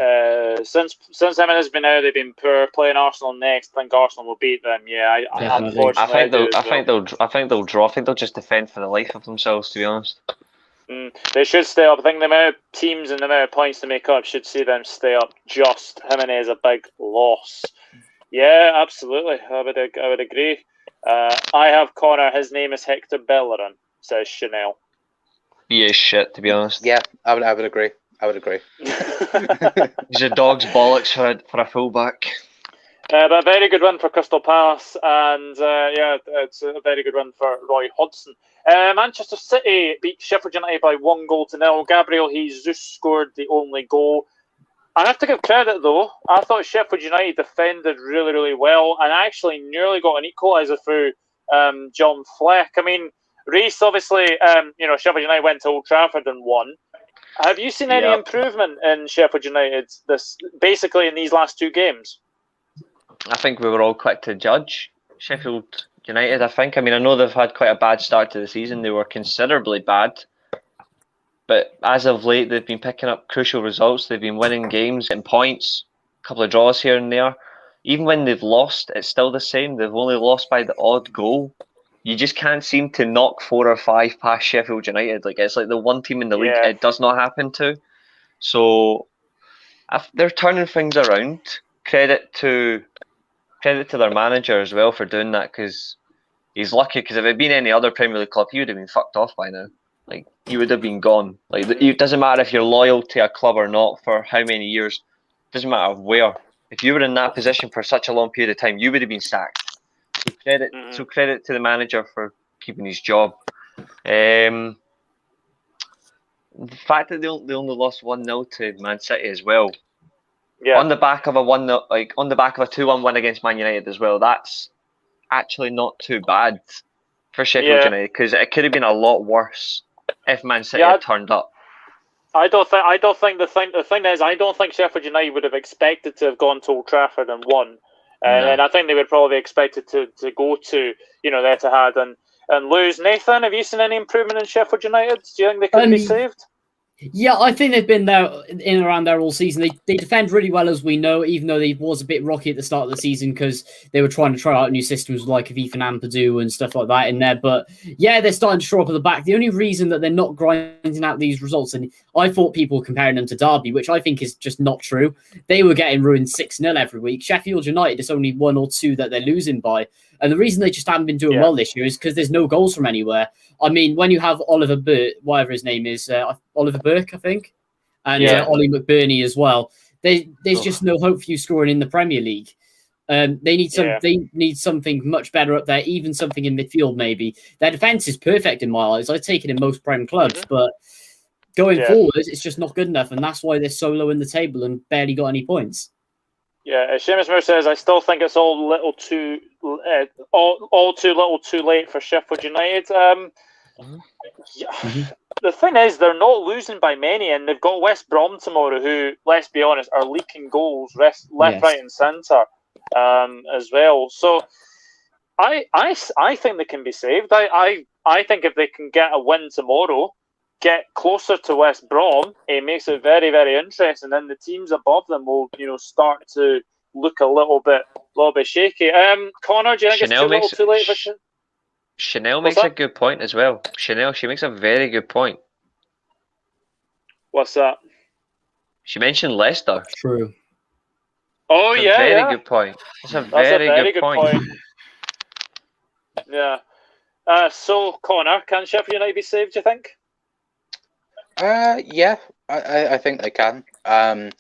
Since Emin has been out, they've been poor. Playing Arsenal next, I think Arsenal will beat them. Yeah, unfortunately, I think they'll draw. I think they'll just defend for the life of themselves. To be honest. They should stay up. I think the amount of teams and the amount of points to make up should see them stay up. Just Jimenez a big loss. Yeah, absolutely. I would agree. I have Connor. His name is Hector Bellerin, says Chanel. He is shit, to be honest. Yeah, I would agree. He's a dog's bollocks for a fullback. But a very good win for Crystal Palace, and it's a very good win for Roy Hodgson. Manchester City beat Sheffield United by 1-0. Gabriel Jesus scored the only goal. I have to give credit though. I thought Sheffield United defended really, really well, and actually nearly got an equaliser through John Fleck. I mean, Reece obviously, Sheffield United went to Old Trafford and won. Have you seen any improvement in Sheffield United basically in these last 2 games? I think we were all quick to judge Sheffield United. I know they've had quite a bad start to the season. They were considerably bad. But as of late, they've been picking up crucial results. They've been winning games, getting points, a couple of draws here and there. Even when they've lost, it's still the same. They've only lost by the odd goal. You just can't seem to knock 4 or 5 past Sheffield United. It's like the one team in the league it does not happen to. So they're turning things around. Credit to their manager as well for doing that, because he's lucky, because if it had been any other Premier League club, he would have been fucked off by now. He would have been gone. It doesn't matter if you're loyal to a club or not for how many years. It doesn't matter where. If you were in that position for such a long period of time, you would have been sacked. So credit to the manager for keeping his job. The fact that they only lost 1-0 to Man City as well. Yeah. On the back of a 2-1 win against Man United as well. That's actually not too bad for Sheffield United, because it could have been a lot worse if Man City had turned up. I don't think the thing is, I don't think Sheffield United would have expected to have gone to Old Trafford and won. And I think they would probably expected to go to the Etihad and lose. Nathan, have you seen any improvement in Sheffield United? Do you think they could be saved? Yeah, I think they've been there in and around there all season. They defend really well, as we know, even though they was a bit rocky at the start of the season because they were trying to try out new systems like Ethan Ampadu and stuff like that in there. But yeah, they're starting to show up at the back. The only reason that they're not grinding out these results, and I thought people were comparing them to Derby, which I think is just not true. They were getting ruined 6-0 every week. Sheffield United, it's only 1 or 2 that they're losing by. And the reason they just haven't been doing well this year is because there's no goals from anywhere. I mean, when you have Oliver Burke, whatever his name is, Oliver Burke, I think, and Ollie McBurney as well, there's just no hope for you scoring in the Premier League. They need something much better up there, even something in midfield maybe. Their defence is perfect in my eyes. I take it in most Prem clubs, but going forward, it's just not good enough, and that's why they're so low in the table and barely got any points. Yeah, as Seamus Moore says, I still think it's all too little too late for Sheffield United. The thing is, they're not losing by many, and they've got West Brom tomorrow, who, let's be honest, are leaking goals left, right, and centre as well. So I think they can be saved. I think if they can get a win tomorrow, get closer to West Brom, it makes it very, very interesting. And the teams above them will, start to look a little bit shaky. Connor, do you think it's too little too late for Chanel makes a good point as well. She makes a very good point. What's that? She mentioned Leicester. True. Oh, That's a very good point. That's a very good point. Yeah. So, Connor, can Sheffield United be saved, do you think? Yeah, I think they can. I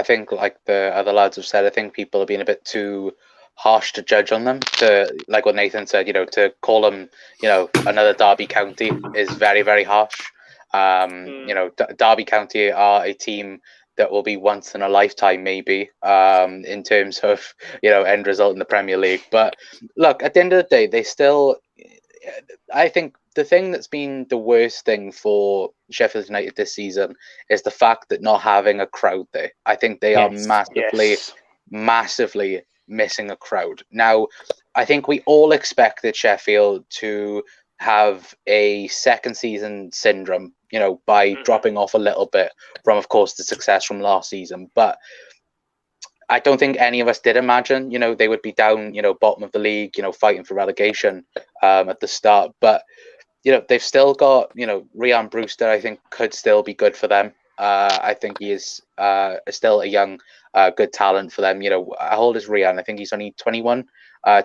think, like the other lads have said, I think people are being a bit too harsh to judge on them. To, like what Nathan said, to call them, another Derby County is very, very harsh. Derby County are a team that will be once in a lifetime, maybe, in terms of, end result in the Premier League. But look, at the end of the day, they still, I think the thing that's been the worst thing for Sheffield United this season is the fact that not having a crowd there. I think they are massively missing a crowd. Now, I think we all expected Sheffield to have a second season syndrome, by dropping off a little bit from, of course, the success from last season. But I don't think any of us did imagine, they would be down, bottom of the league, fighting for relegation at the start. But, they've still got, Ryan Brewster, I think, could still be good for them. I think he is still a young, good talent for them. How old is Ryan? I think he's only 21,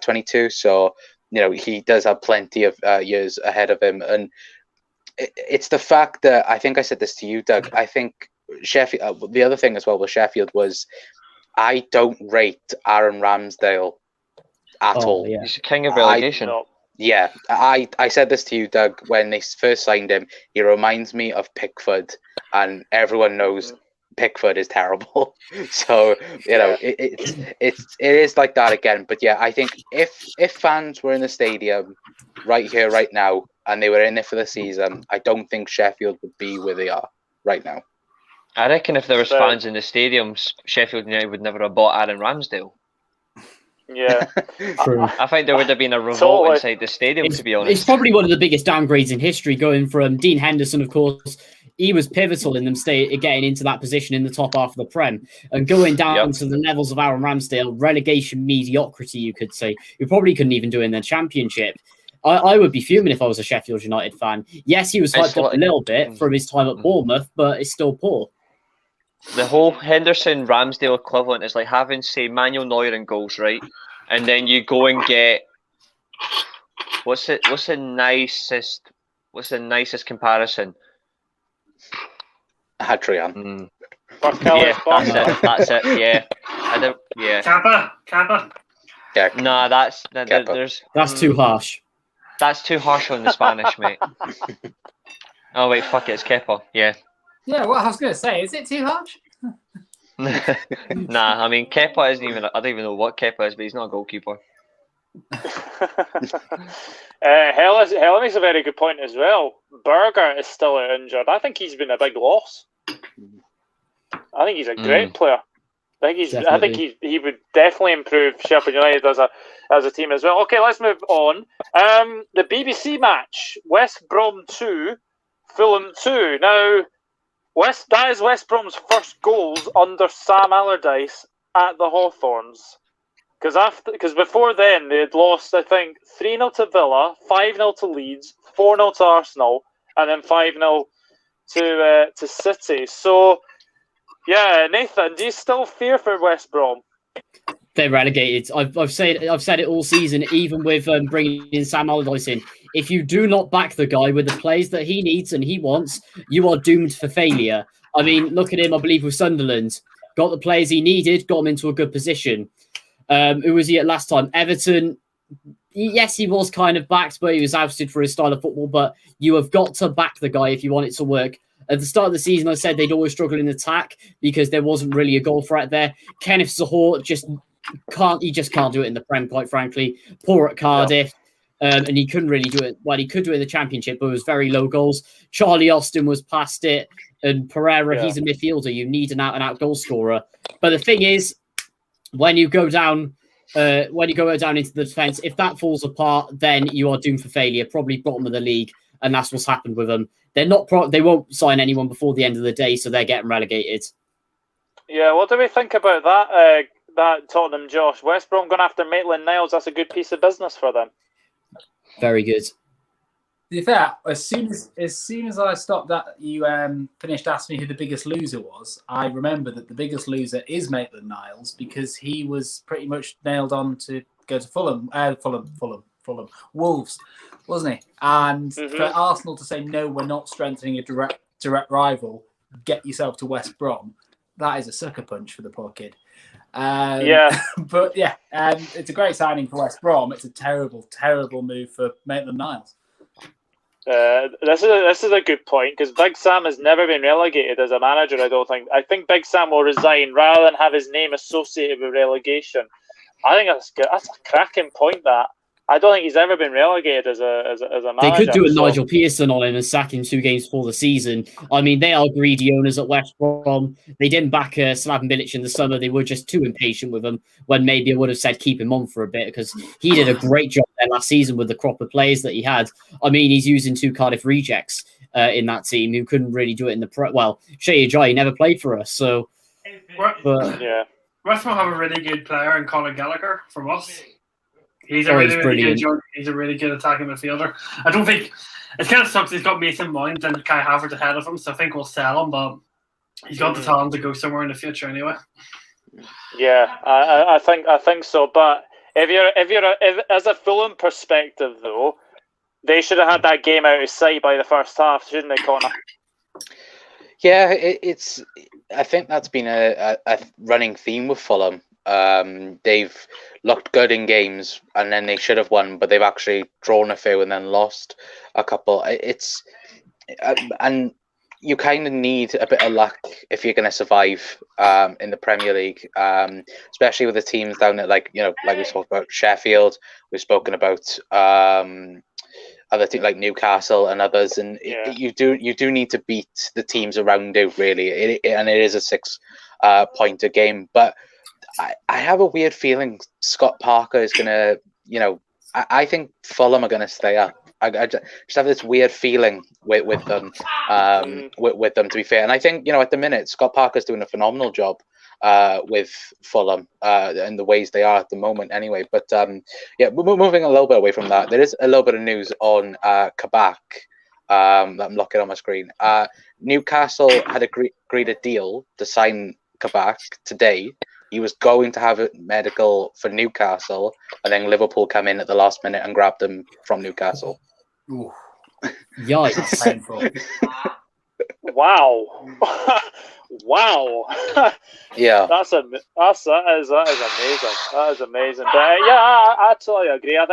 22. So, he does have plenty of years ahead of him. And it's the fact that, I think I said this to you, Doug, I think Sheffield, the other thing as well with Sheffield was, I don't rate Aaron Ramsdale at all. Yeah. He's the king of relegation. I said this to you, Doug, when they first signed him. He reminds me of Pickford, and everyone knows Pickford is terrible. So it is like that again. But yeah, I think if fans were in the stadium right here, right now, and they were in it for the season, I don't think Sheffield would be where they are right now. I reckon if there was fans in the stadiums, Sheffield United would never have bought Aaron Ramsdale. Yeah. I think there would have been a revolt inside the stadium, to be honest. It's probably one of the biggest downgrades in history, going from Dean Henderson, of course. He was pivotal in them getting into that position in the top half of the Prem, and going down to the levels of Aaron Ramsdale, relegation mediocrity, you could say. You probably couldn't even do it in the Championship. I would be fuming if I was a Sheffield United fan. Yes, he was hyped up a little bit from his time at Bournemouth, but it's still poor. The whole Henderson-Ramsdale equivalent is like having, say, Manuel Neuer in goals, right? And then you go and get what's the nicest comparison? Hadrian. Yeah, that's it. Yeah. Kappa. Yeah. No, that's too harsh. That's too harsh on the Spanish, mate. Oh wait, fuck it, it's Kepa. Yeah. Yeah, what I was going to say, is it too harsh? Nah, I mean, Kepa isn't even, I don't even know what Kepa is, but he's not a goalkeeper. Helen makes a very good point as well. Berger is still injured. I think he's been a big loss. I think he's a great player. I think he would definitely improve Sheffield United as a team as well. Okay, let's move on. The BBC match, West Brom 2, Fulham 2. Now, That is West Brom's first goals under Sam Allardyce at the Hawthorns. Because before then they had lost, I think, 3-0 to Villa, 5-0 to Leeds, 4-0 to Arsenal, and then 5-0 to City. So, yeah, Nathan, do you still fear for West Brom? They're relegated. I've said it all season, even with bringing in Sam Allardyce in. If you do not back the guy with the plays that he needs and he wants, you are doomed for failure. I mean, look at him, I believe, with Sunderland. Got the players he needed, got him into a good position. Who was he at last time? Everton. Yes, he was kind of backed, but he was ousted for his style of football. But you have got to back the guy if you want it to work. At the start of the season, I said they'd always struggle in attack because there wasn't really a goal threat there. Kenneth Zohore just can't do it in the Prem, quite frankly. Poor at Cardiff. And he couldn't really do it. Well, he could do it in the Championship, but it was very low goals. Charlie Austin was past it. And Pereira, he's a midfielder. You need an out-and-out goal scorer. But the thing is, when you go down into the defence, if that falls apart, then you are doomed for failure, probably bottom of the league. And that's what's happened with them. They won't sign anyone before the end of the day, so they're getting relegated. Yeah, what do we think about that Tottenham, Josh? West Brom going after Maitland-Niles, that's a good piece of business for them. Very good. To be fair, as soon as I stopped that, you finished asking me who the biggest loser was. I remember that the biggest loser is Maitland-Niles because he was pretty much nailed on to go to Fulham, Wolves, wasn't he? And for Arsenal to say no, we're not strengthening a direct rival. Get yourself to West Brom. That is a sucker punch for the poor kid. But yeah, it's a great signing for West Brom. It's a terrible, terrible move for Maitland-Niles. This is a good point because Big Sam has never been relegated as a manager. I don't think. I think Big Sam will resign rather than have his name associated with relegation. I think that's good. That's a cracking point. That I don't think he's ever been relegated as a manager. They could do a Nigel Pearson on him and sack him 2 games before the season. I mean, they are greedy owners at West Brom. They didn't back Slaven Bilic in the summer. They were just too impatient with him when maybe I would have said keep him on for a bit because he did a great job there last season with the crop of players that he had. I mean, he's using 2 Cardiff rejects in that team who couldn't really do it in the well, Shea Ajayi never played for us, so. But yeah, West Brom have a really good player in Conor Gallagher from us. He's a really good attacking midfielder. I don't think it's kind of sucks. He's got Mason Mount and Kai Havertz ahead of him, so I think we'll sell him. But he's got the talent to go somewhere in the future anyway. Yeah, I think so. But if as a Fulham perspective though, they should have had that game out of sight by the first half, shouldn't they, Connor? Yeah, I think that's been a running theme with Fulham. They've looked good in games and then they should have won, but they've actually drawn a few and then lost a couple. And you kind of need a bit of luck if you're going to survive in the Premier League, especially with the teams down at like we spoke about Sheffield, we've spoken about other teams like Newcastle and others, and you do need to beat the teams around you really, and it is a 6 pointer game, but I have a weird feeling Scott Parker is going to, I think Fulham are going to stay up. I just have this weird feeling with them, to be fair. And I think, at the minute, Scott Parker's doing a phenomenal job with Fulham and the ways they are at the moment anyway. But, we're moving a little bit away from that. There is a little bit of news on Kabak that I'm looking on my screen. Newcastle had agreed a deal to sign Kabak today. He was going to have a medical for Newcastle, and then Liverpool come in at the last minute and grabbed him from Newcastle. Ooh. Yikes. Wow. Wow. Yeah. That is amazing. That is amazing. But I totally agree. I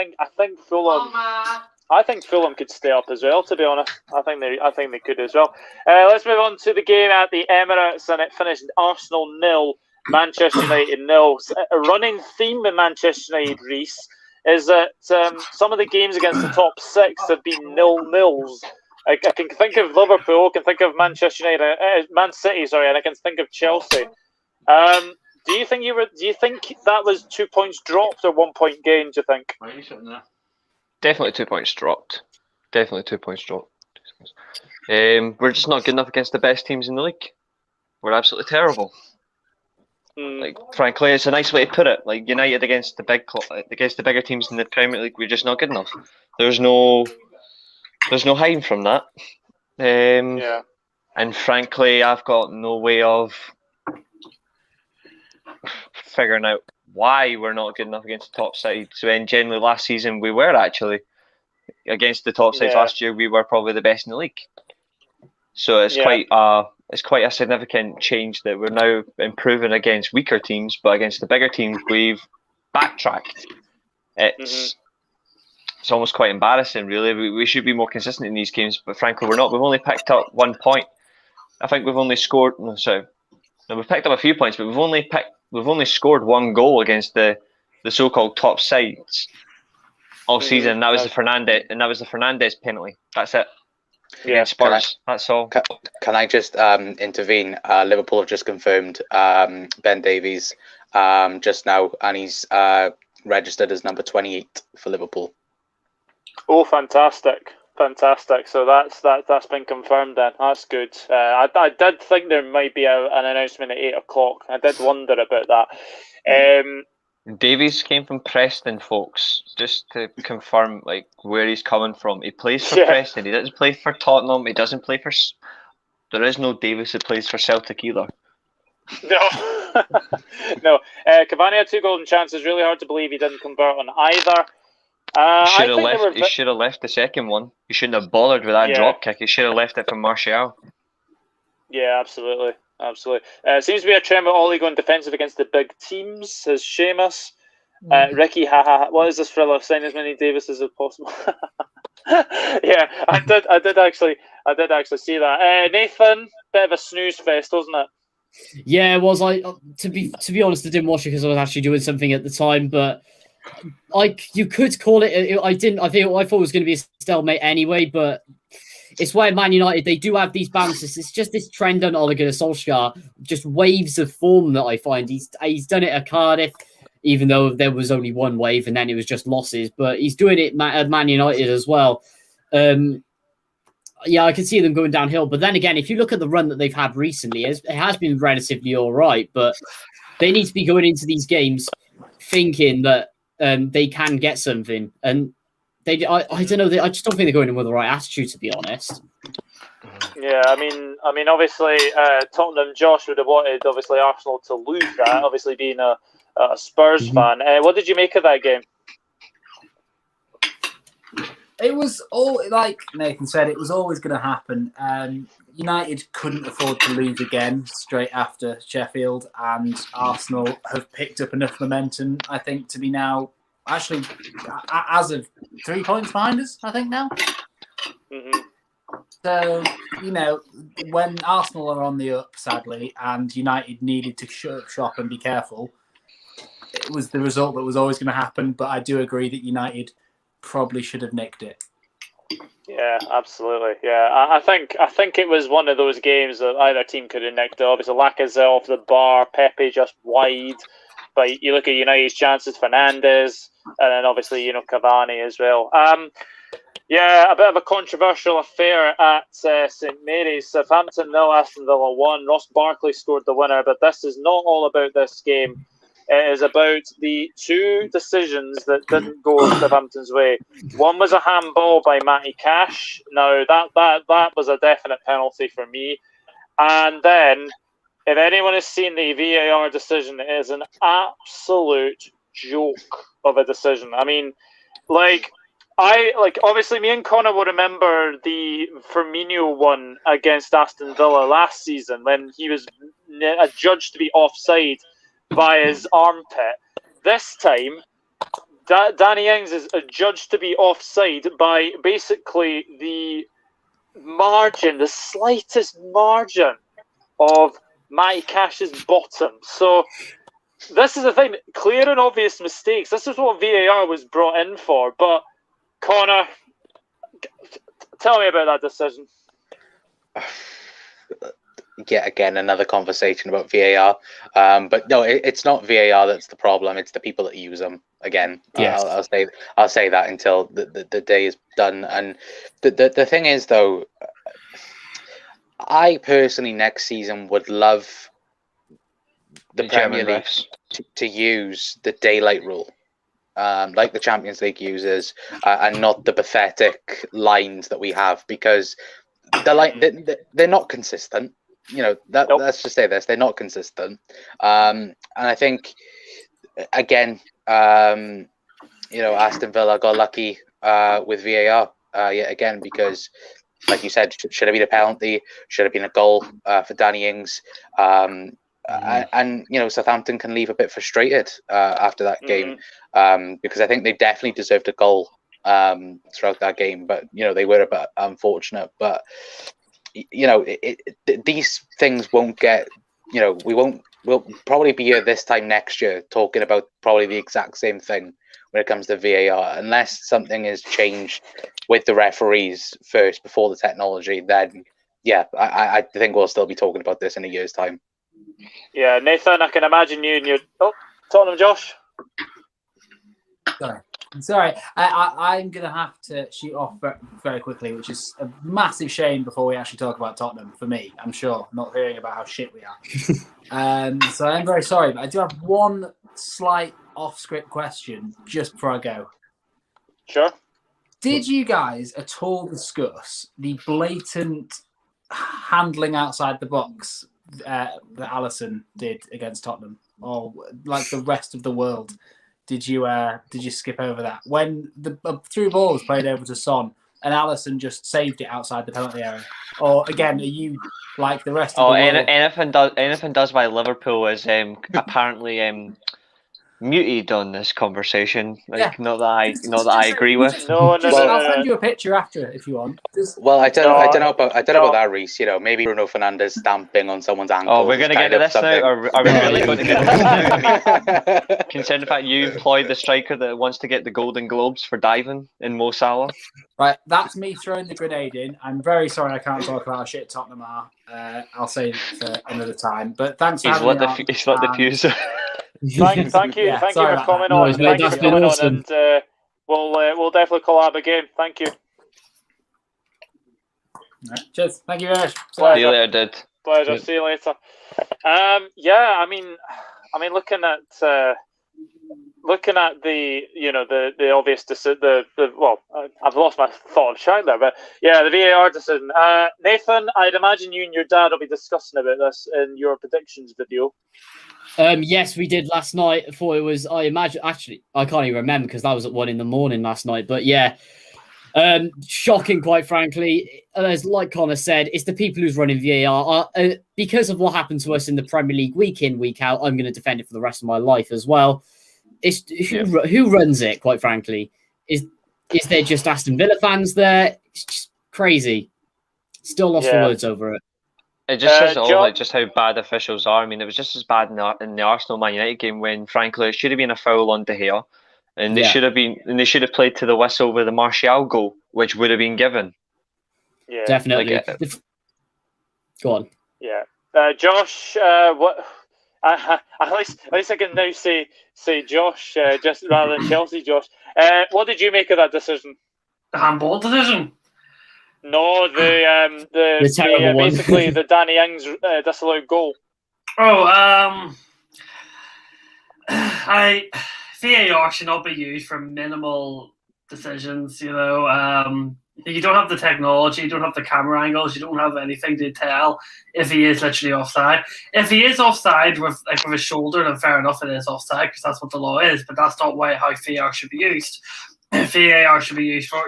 think Fulham could stay up as well, to be honest. I think they could as well. Let's move on to the game at the Emirates, and it finished Arsenal 0, Manchester United 0. A running theme with Manchester United, Reece, is that some of the games against the top 6 have been 0-0s. I can think of Liverpool, I can think of Manchester United, Man City, and I can think of Chelsea. Do you think that was 2 points dropped or 1 point gain? Do you think? Definitely 2 points dropped. We're just not good enough against the best teams in the league. We're absolutely terrible. Like, frankly, it's a nice way to put it. Like, United against the bigger teams in the Premier League, we're just not good enough. There's no hiding from that. And frankly, I've got no way of figuring out why we're not good enough against the top sides. When generally last season we were actually against the top sides. Last year we were probably the best in the league. So it's quite a significant change that we're now improving against weaker teams, but against the bigger teams we've backtracked. It's almost quite embarrassing, really. We should be more consistent in these games, but frankly we're not. We've only picked up 1 point. I think we've only scored. We've picked up a few points, but we've only scored 1 goal against the so-called top sides all season. And that was the Fernandes penalty. That's it. Against Spurs. That's all. Can I just intervene? Liverpool have just confirmed Ben Davies just now, and he's registered as number 28 for Liverpool. Oh, fantastic. So that's been confirmed then. That's good. I did think there might be an announcement at 8 o'clock. I did wonder about that. Davies came from Preston, folks. Just to confirm, like, where he's coming from. He plays for Preston. He doesn't play for Tottenham. He doesn't play for. There is no Davies that plays for Celtic either. No, no. Cavani had 2 golden chances. Really hard to believe he didn't convert on either. He should have left the second one. He shouldn't have bothered with that drop kick. He should have left it for Martial. Yeah, absolutely. Seems to be a trend with Ollie going defensive against the big teams, says Seamus. Ricky, what is this thriller? Sign as many Davises as possible. Yeah, I did actually see that. Nathan, bit of a snooze fest, wasn't it? Yeah, it was. To be honest, I didn't watch it because I was actually doing something at the time, but you could call it. I thought it was going to be a stalemate anyway, but it's where Man United, they do have these bounces. It's just this trend on Ole Gunnar Solskjaer, just waves of form that I find. He's done it at Cardiff, even though there was only 1 wave and then it was just losses. But he's doing it at Man United as well. Yeah, I can see them going downhill. But then again, if you look at the run that they've had recently, it has been relatively all right. But they need to be going into these games thinking that they can get something. And I don't know. I just don't think they're going in with the right attitude, to be honest. Yeah, I mean, obviously, Tottenham, Josh would have wanted, obviously, Arsenal to lose that. Obviously, being a Spurs fan, what did you make of that game? It was all, like Nathan said, it was always going to happen. United couldn't afford to lose again straight after Sheffield, and Arsenal have picked up enough momentum, I think, to be now actually as of 3 points behind us, I think now. So, when Arsenal are on the up, sadly, and United needed to shut up shop and be careful, it was the result that was always going to happen. But I do agree that United probably should have nicked it. Yeah, absolutely. Yeah, I think it was one of those games that either team could have nicked it. Obviously, Lacazette off the bar, Pepe just wide. But you look at United's chances, Fernandes, and then obviously, Cavani as well. Yeah, a bit of a controversial affair at St Mary's. Southampton 0, Aston Villa 1. Ross Barkley scored the winner, but this is not all about this game. It is about the 2 decisions that didn't go Southampton's way. One was a handball by Matty Cash. Now, that was a definite penalty for me. And then, if anyone has seen the VAR decision, it is an absolute joke of a decision. I mean, obviously, me and Connor will remember the Firmino one against Aston Villa last season when he was adjudged to be offside by his armpit. This time, Danny Ings is adjudged to be offside by basically the slightest margin of Matty Cash's bottom. So this is the thing, clear and obvious mistakes. This is what VAR was brought in for. But Connor, tell me about that decision. Yet again, another conversation about VAR. But no, it's not VAR that's the problem. It's the people that use them. Again, yes. I'll say that until the day is done. And the thing is, though, I personally next season would love the Premier League to use the daylight rule, like the Champions League uses, and not the pathetic lines that we have, because they're not consistent. Let's just say this: they're not consistent. And I think, again, Aston Villa got lucky with VAR yet again, because, like you said, should have been a penalty, should have been a goal for Danny Ings. And Southampton can leave a bit frustrated after that game, because I think they definitely deserved a goal throughout that game, but they were a bit unfortunate. But these things won't get. We'll probably be here this time next year talking about probably the exact same thing when it comes to VAR, unless something is changed with the referees first before the technology. Then I think we'll still be talking about this in a year's time. Yeah, Nathan, I can imagine you and your Tottenham, Josh. Sorry. I'm going to have to shoot off very quickly, which is a massive shame before we actually talk about Tottenham, for me, I'm sure, not hearing about how shit we are. So I'm very sorry, but I do have one slight off-script question just before I go. Sure. Did you guys at all discuss the blatant handling outside the box that Alisson did against Tottenham, or like the rest of the world? Did you skip over that when the through ball was played over to Son and Alisson just saved it outside the penalty area? Or again, are you like the rest of the world? Anything does by Liverpool is apparently muted on this conversation. Not that I agree with. No. I'll send you a picture after if you want. I don't know about that, Reece. Maybe Bruno Fernandes stamping on someone's ankle. Oh, we're going to get to this now. Are we really going to get to this now? I mean, considering the fact you employed the striker that wants to get the Golden Globes for diving in Mo Salah. Right, that's me throwing the grenade in. I'm very sorry I can't talk about how shit Tottenham are. I'll save it for another time. But thanks for having me. He's lit the fuse. Thank you for coming on. Thank you for coming on, and we'll definitely collab again. Thank you. Right, cheers. Thank you very much. See you later, dude. Pleasure. See you later. I mean, looking at the obvious decision. I've lost my thought of track there, but yeah, the VAR decision. Nathan, I'd imagine you and your dad will be discussing about this in your predictions video. Yes, we did last night. I thought it was. I imagine. Actually, I can't even remember because that was at 1 a.m. last night. But yeah, shocking, quite frankly. As like Connor said, it's the people who's running VAR. Because of what happened to us in the Premier League week in, week out, I'm going to defend it for the rest of my life as well. It's who runs it, quite frankly. Is there just Aston Villa fans there? It's just crazy. Still lost for words over it. It just says all just how bad officials are. I mean, it was just as bad in the Arsenal Man United game when, frankly, it should have been a foul on De Gea, and they should have played to the whistle with the Martial goal, which would have been given. Yeah, definitely. Go on. Yeah, Josh. What? At least I can now say Josh, just rather than Chelsea. Josh, what did you make of that decision? The handball decision. No, the terrible one. Basically the Danny Ings disallowed goal. VAR should not be used for minimal decisions. You don't have the technology, you don't have the camera angles, you don't have anything to tell if he is literally offside. If he is offside with his shoulder, then fair enough, it is offside because that's what the law is. But that's not how VAR should be used. VAR should be used for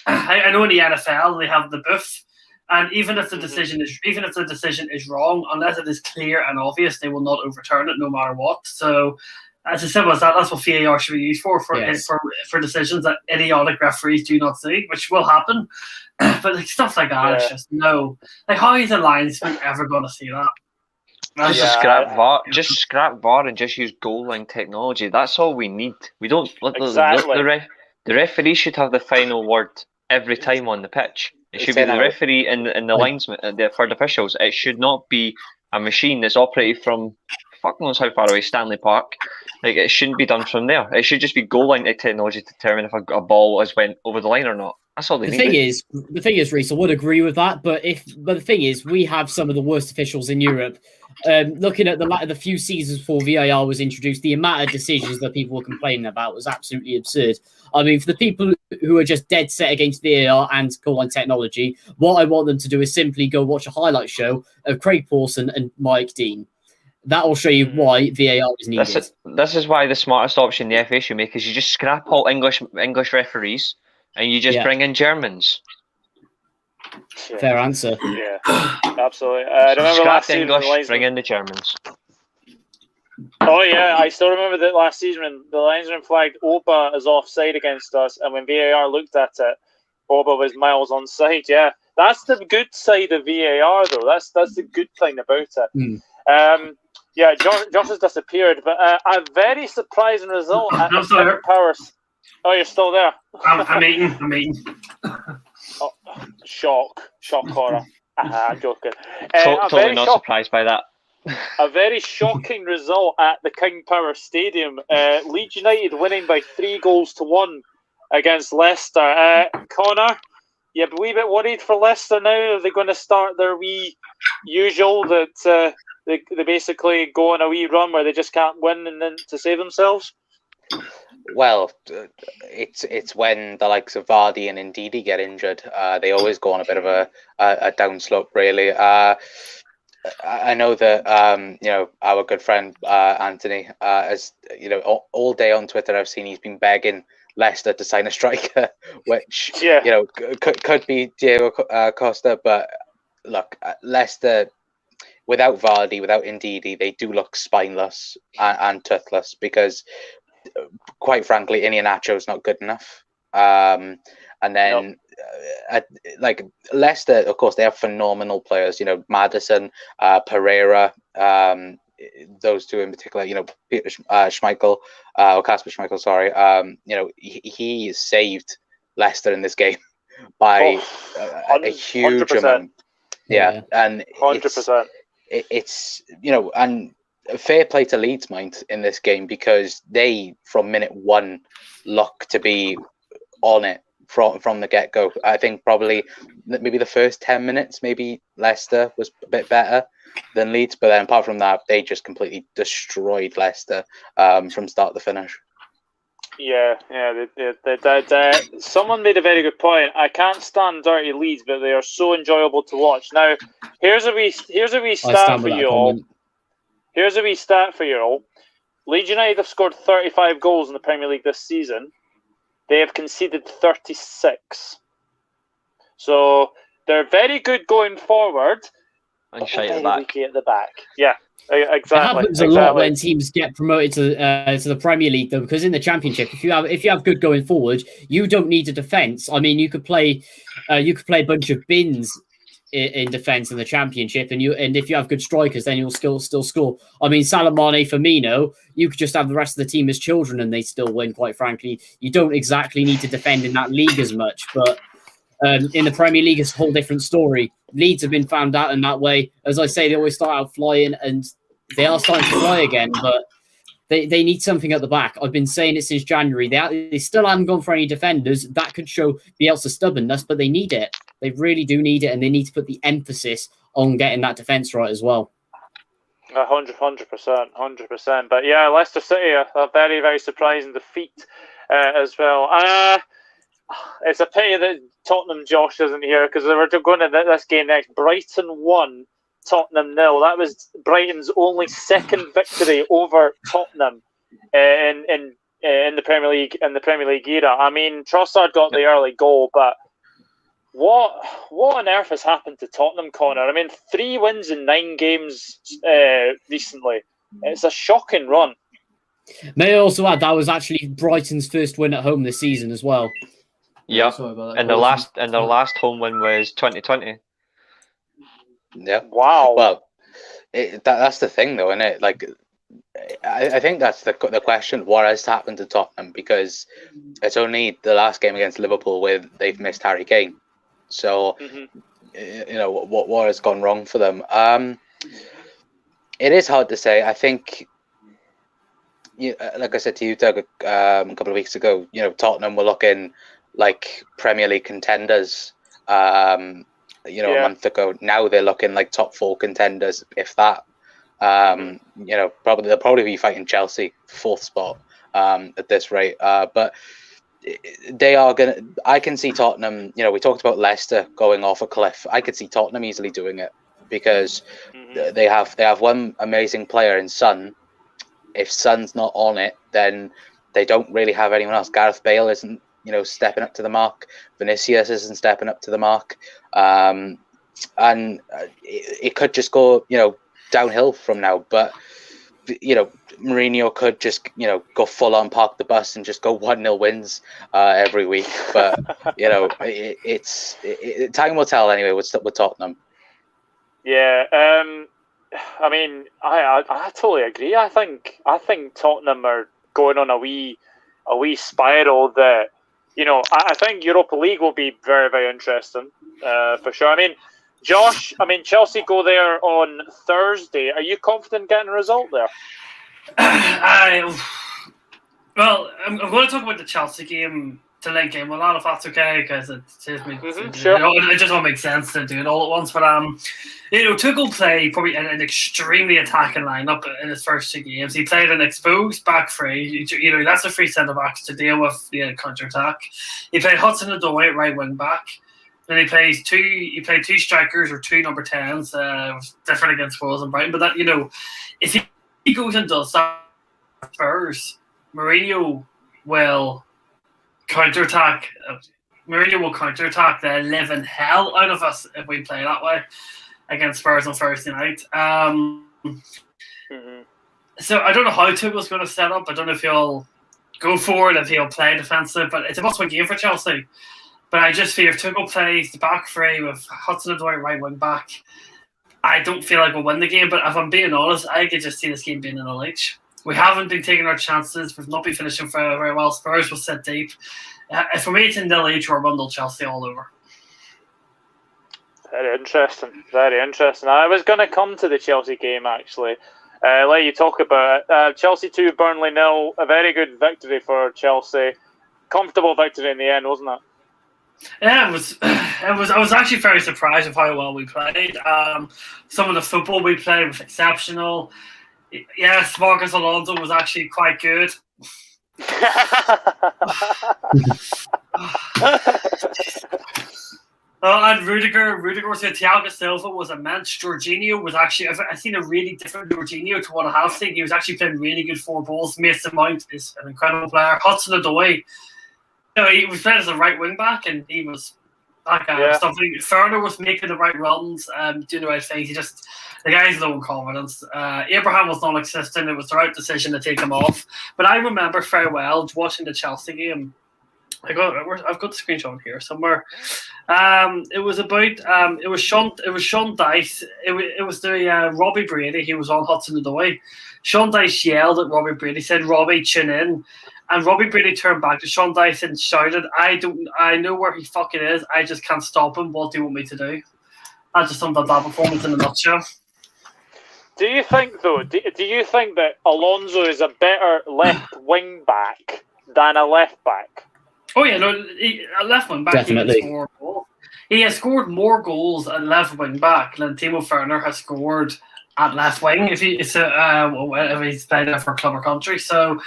I know in the NFL they have the booth, and even if the decision is wrong, unless it is clear and obvious, they will not overturn it no matter what. So as simple as that. That's what VAR should be used for decisions that idiotic referees do not see, which will happen. But stuff like that, it's just no. How is a linesman ever going to see that? Just scrap VAR and just use goal line technology. That's all we need. We don't. The referee should have the final word every time on the pitch. It should be the referee and the linesman, the third officials. It should not be a machine that's operated from fuck knows how far away, Stanley Park. It shouldn't be done from there. It should just be goal line technology to determine if a ball has went over the line or not. That's all they The need. thing is, Reece, I would agree with that, but the thing is, we have some of the worst officials in Europe. Looking at the few seasons before VAR was introduced, the amount of decisions that people were complaining about was absolutely absurd. I mean, for the people who are just dead set against VAR and goal line technology, what I want them to do is simply go watch a highlight show of Craig Pawson and Mike Dean. That will show you why VAR is needed. This is why the smartest option the FA should make is you just scrap all English referees and you just bring in Germans. Fair answer. Yeah, absolutely. I remember Scrap last the season, English, bring in the Germans. Oh yeah, I still remember that last season when the linesman flagged Oba as offside against us, and when VAR looked at it, Oba was miles onside. Yeah, that's the good side of VAR, though. That's the good thing about it. Yeah, Josh has disappeared, but a very surprising result at the King Power. Oh, you're still there. I'm eating. Oh, shock horror. I'm joking. Totally not surprised by that. A very shocking result at the King Power Stadium. Leeds United winning by 3-1 against Leicester. Connor, you a wee bit worried for Leicester now? Are they going to start their wee usual that they basically go on a wee run where they just can't win and then to save themselves? Well, it's when the likes of Vardy and Ndidi get injured, they always go on a bit of a downslope, really. I know that our good friend Anthony, as you know, all day on Twitter, I've seen he's been begging Leicester to sign a striker, which could be Diego Costa. But look, Leicester without Vardy, without Ndidi, they do look spineless and toothless because, quite frankly, Iheanacho's not good enough. And then, like Leicester, of course, they have phenomenal players. You know, Maddison, Pereira, those two in particular. You know, Peter Schmeichel, or Kasper Schmeichel. Sorry. You know, he saved Leicester in this game by a huge 100%. Amount. Yeah, and 100%. It's you know, and fair play to Leeds, mind, in this game, because they from minute one look to be on it from the get-go. I think probably maybe the first 10 minutes, maybe Leicester was a bit better than Leeds, but then apart from that, they just completely destroyed Leicester from start to finish. Yeah. Someone made a very good point. I can't stand dirty Leeds, but they are so enjoyable to watch. Now, here's a wee stat for you all. Here's a wee stat for you all. Leeds United have scored 35 goals in the Premier League this season. They have conceded 36. So they're very good going forward, and shite very at the back. weaky at the back. Yeah, exactly. It happens a lot when teams get promoted to the Premier League, though, because in the Championship, if you have good going forward, you don't need a defence. I mean, you could play a bunch of bins in defence in the Championship, and if you have good strikers, then you'll still score. I mean, Salah, Mane, Firmino, you could just have the rest of the team as children, and they still win. Quite frankly, you don't exactly need to defend in that league as much, but in the Premier League, it's a whole different story. Leeds have been found out in that way. As I say, they always start out flying, and they are starting to fly again, but they need something at the back. I've been saying it since January. They still haven't gone for any defenders. That could show Bielsa's stubbornness, but they need it. They really do need it, and they need to put the emphasis on getting that defence right as well. 100%. But yeah, Leicester City, a very, very surprising defeat as well. It's a pity that Tottenham Josh isn't here, because they were going to this game next. Brighton 1, Tottenham 0. That was Brighton's only second victory over Tottenham in the Premier League era. I mean, Trossard got the early goal, but what on earth has happened to Tottenham, Connor? I mean, 3 wins in 9 games recently. It's a shocking run. May I also add that was actually Brighton's first win at home this season as well. Yeah, and their last home win was 2020. Yeah. Wow. Well, that's the thing, though, isn't it? Like, I think that's the question. What has happened to Tottenham? Because it's only the last game against Liverpool where they've missed Harry Kane. So, you know, what has gone wrong for them? It is hard to say. I think, like I said to you, Doug, a couple of weeks ago, you know, Tottenham were looking like Premier League contenders. A month ago. Now they're looking like top 4 contenders, if that. They'll probably be fighting Chelsea 4th spot at this rate. But they are gonna. I can see Tottenham. We talked about Leicester going off a cliff. I could see Tottenham easily doing it because they have one amazing player in Son. If Son's not on it, then they don't really have anyone else. Gareth Bale isn't, stepping up to the mark. Vinicius isn't stepping up to the mark. And it could just go, downhill from now. But, Mourinho could just, go full on, park the bus and just go 1-0 wins every week. But, time will tell anyway with Tottenham. Yeah. I mean, I totally agree. I think Tottenham are going on a wee spiral that, I think Europa League will be very, very interesting for sure. I mean, Josh, Chelsea go there on Thursday. Are you confident getting a result there? Well, I'm going to talk about the Chelsea game to link in with that, if that's okay, because it just won't make sense to do it all at once. But Tuchel played probably an extremely attacking lineup in his first 2 games. He played an exposed back three. That's the 3 centre backs to deal with the counter attack. He played Hudson-Odoi at right wing back. Then he played 2 strikers or 2 number 10s. Different against Wolves and Brighton. But that if he goes and does that, Spurs, Mourinho will counter-attack. Mourinho will counter-attack the living hell out of us if we play that way against Spurs on Thursday night. So I don't know how Tuchel's going to set up. I don't know if he'll go forward, if he'll play defensive, but it's a must-win game for Chelsea. But I just fear if Tuchel plays the back three with Hudson-Odoi right wing back, I don't feel like we'll win the game. But if I'm being honest, I could just see this game being in a leach. We haven't been taking our chances. We've not been finishing very well. Spurs will sit deep. For me, it's in nil each or bundle Chelsea all over. Very interesting. Very interesting. I was going to come to the Chelsea game, actually. Let you talk about it. Chelsea 2, Burnley 0. A very good victory for Chelsea. Comfortable victory in the end, wasn't it? Yeah, it was. I was actually very surprised of how well we played. Some of the football we played was exceptional. Yes, Marcus Alonso was actually quite good. And Rudiger was good. Thiago Silva was immense. Jorginho was actually, I've seen a really different Jorginho to what I have seen. He was actually playing really good 4 balls. Mason Mount is an incredible player. Hudson-Odoi, he was playing as a right wing back, and he was that guy. Yeah. Something. Ferner was making the right runs, doing the right things. The guy's low in confidence. Abraham was non-existent. It was the right decision to take him off. But I remember very well watching the Chelsea game. I've got the screenshot here somewhere. It was about it was Sean Dice. It was the Robbie Brady. He was on Hudson-Odoi. Sean Dice yelled at Robbie Brady, said, "Robbie, tune in." And Robbie Brady turned back to Sean Dice and shouted, I know where he fucking is. I just can't stop him. What do you want me to do? I just summed up that performance in a nutshell. Do you think, though, do you think that Alonso is a better left wing back than a left back? Oh, yeah, no, a left wing back. Definitely. He has scored more goals at left wing back than Timo Werner has scored at left wing if he's played there for club or country. So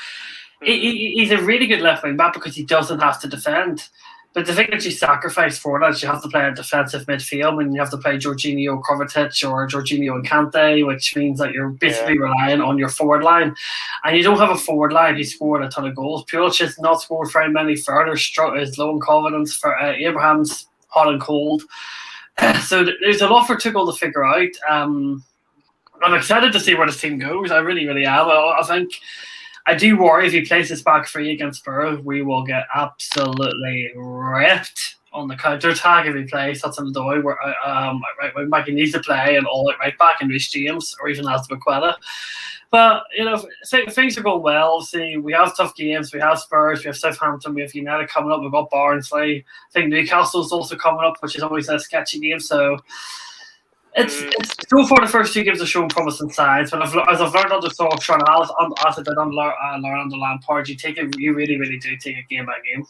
he's a really good left wing back because he doesn't have to defend. But the thing that you sacrifice for that is you have to play a defensive midfield and you have to play Jorginho, Kovacic or Jorginho and Kante, which means that you're basically relying on your forward line. And you don't have a forward line. He scored a ton of goals. Pulisic has not scored very many. Further is low in confidence. For Abraham's hot and cold. So there's a lot for Tuchel to figure out. I'm excited to see where this team goes. I really, really am. I think I do worry if he plays this back three against Spurs, we will get absolutely ripped on the counter attack if he plays Hudson-Odoi. Right wing back, he needs to play an all right back in Reece James or even Azpilicueta. But things are going well. Obviously, we have tough games. We have Spurs, we have Southampton, we have United coming up. We've got Barnsley. I think Newcastle's also coming up, which is always a sketchy game. So it's so far the first 2 games have shown promising signs. But as I've learned under Solskjaer, as I did under Lampard, you really, really do take it game by game.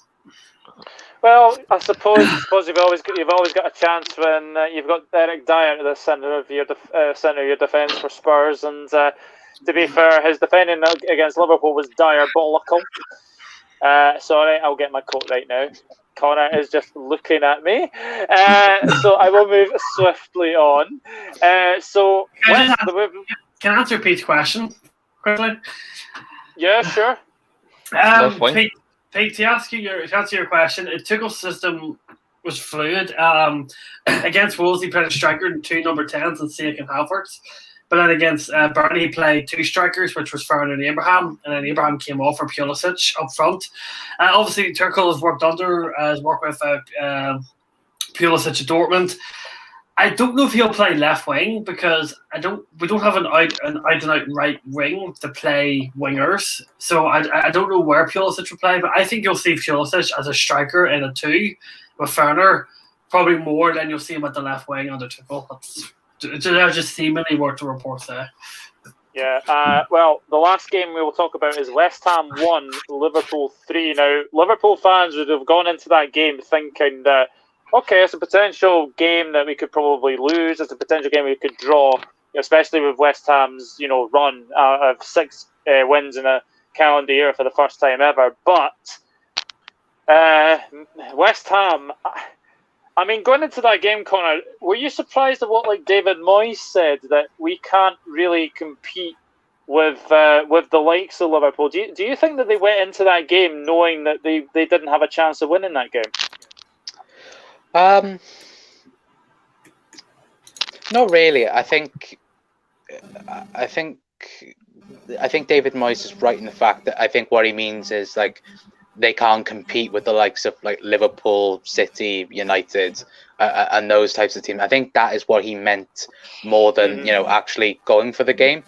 Well, I suppose you've always got a chance when you've got Eric Dyer at the centre of your defence for Spurs, and to be fair, his defending against Liverpool was diabolical. Sorry, I'll get my quote right now. Connor is just looking at me, so I will move swiftly on. Can I answer Pete's question quickly? Yeah, sure. Pete, to answer your question, the Tuchel system was fluid. Against Wolves, he played a striker and 2 number 10s and Sake and Havertz. But then against Burnley, he played 2 strikers, which was Fernand and Abraham, and then Abraham came off for Pulisic up front. Obviously, Tuchel has worked with Pulisic at Dortmund. I don't know if he'll play left wing because we don't have an out and out right wing to play wingers. So I don't know where Pulisic will play, but I think you'll see Pulisic as a striker in a 2 with Ferner, probably more than you'll see him at the left wing under Tuchel. That's just seemingly what the reports say. Yeah, well, the last game we will talk about is West Ham 1, Liverpool 3. Now, Liverpool fans would have gone into that game thinking that, okay, it's a potential game that we could probably lose. It's a potential game we could draw, especially with West Ham's, run of 6 wins in a calendar year for the first time ever. But West Ham, I mean, going into that game, Connor, were you surprised at what David Moyes said, that we can't really compete with the likes of Liverpool? Do you think that they went into that game knowing that they didn't have a chance of winning that game? Not really. I think David Moyes is right in the fact that I think what he means is they can't compete with the likes of Liverpool, City, United, and those types of teams. I think that is what he meant more than actually going for the game.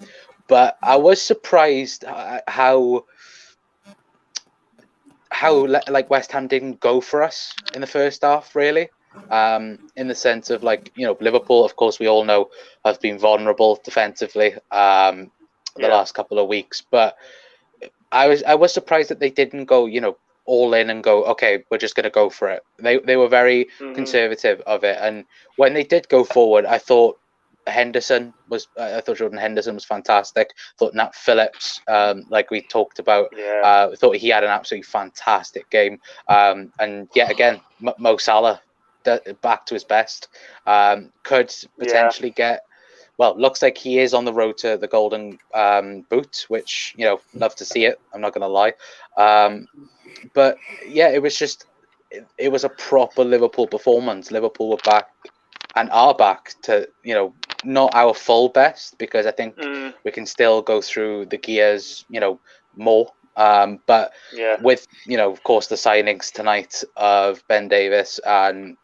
But I was surprised how West Ham didn't go for us in the first half, really. In the sense of Liverpool, of course, we all know have been vulnerable defensively the last couple of weeks. But I was surprised that they didn't go, all in and go, okay, we're just going to go for it. They were very conservative of it. And when they did go forward, I thought Jordan Henderson was fantastic. I thought Nat Phillips, like we talked about, I thought he had an absolutely fantastic game. And yet again, Mo Salah back to his best. Could potentially get, well, looks like he is on the road to the Golden Boot, which, love to see it. I'm not going to lie. But yeah, it was a proper Liverpool performance. Liverpool were back and are back to, not our full best, because I think we can still go through the gears, more. But with, of course, the signings tonight of Ben Davis and,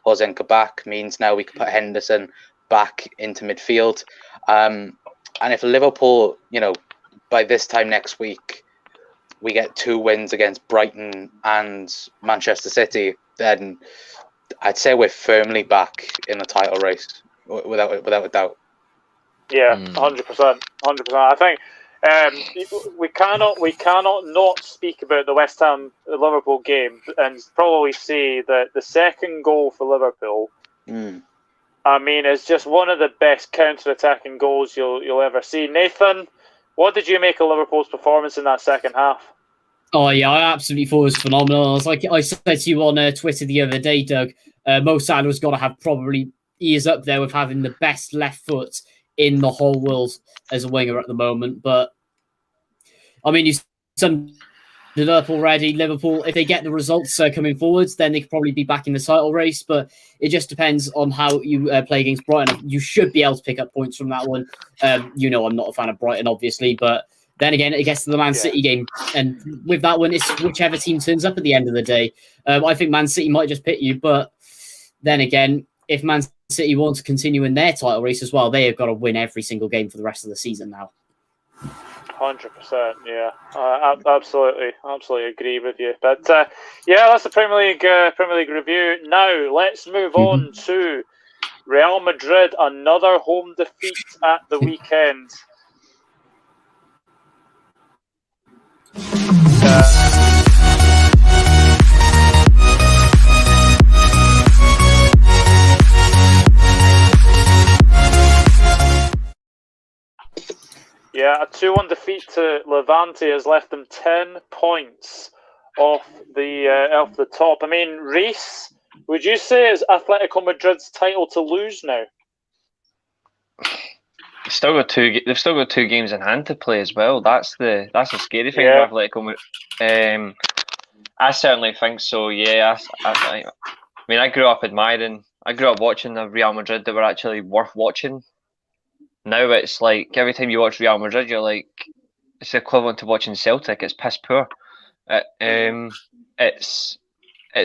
Hosenka back means now we can put Henderson back into midfield. And if Liverpool, by this time next week, we get 2 wins against Brighton and Manchester City, then I'd say we're firmly back in the title race, without a doubt. Yeah, 100%. I think we cannot not speak about the West Ham Liverpool game and probably say that the second goal for Liverpool, I mean, it's just one of the best counter-attacking goals you'll ever see. Nathan, what did you make of Liverpool's performance in that second half? Oh yeah, I absolutely thought it was phenomenal. It's like I said to you on Twitter the other day, Doug. Mo Salah's got to have he is up there with having the best left foot in the whole world as a winger at the moment. But I mean, you summed it up already. Liverpool, if they get the results coming forwards, then they could probably be back in the title race. But it just depends on how you play against Brighton. You should be able to pick up points from that one. I'm not a fan of Brighton, obviously, but then again, it gets to the Man City game. And with that one, it's whichever team turns up at the end of the day. I think Man City might just pit you. But then again, if Man City want to continue in their title race as well, they have got to win every single game for the rest of the season now. 100%, yeah. Absolutely agree with you. But that's the Premier League review. Now, let's move on to Real Madrid, another home defeat at the weekend. a 2-1 defeat to Levante has left them 10 points off the top. I mean, Reece, would you say it's Atletico Madrid's title to lose now? They've still got two games in hand to play as well. That's the scary thing Yeah. with Atletico. I certainly think so. Yeah, I mean, I grew up watching the Real Madrid that were actually worth watching. Now it's like every time you watch Real Madrid, you're like, it's equivalent to watching Celtic. It's piss poor. It's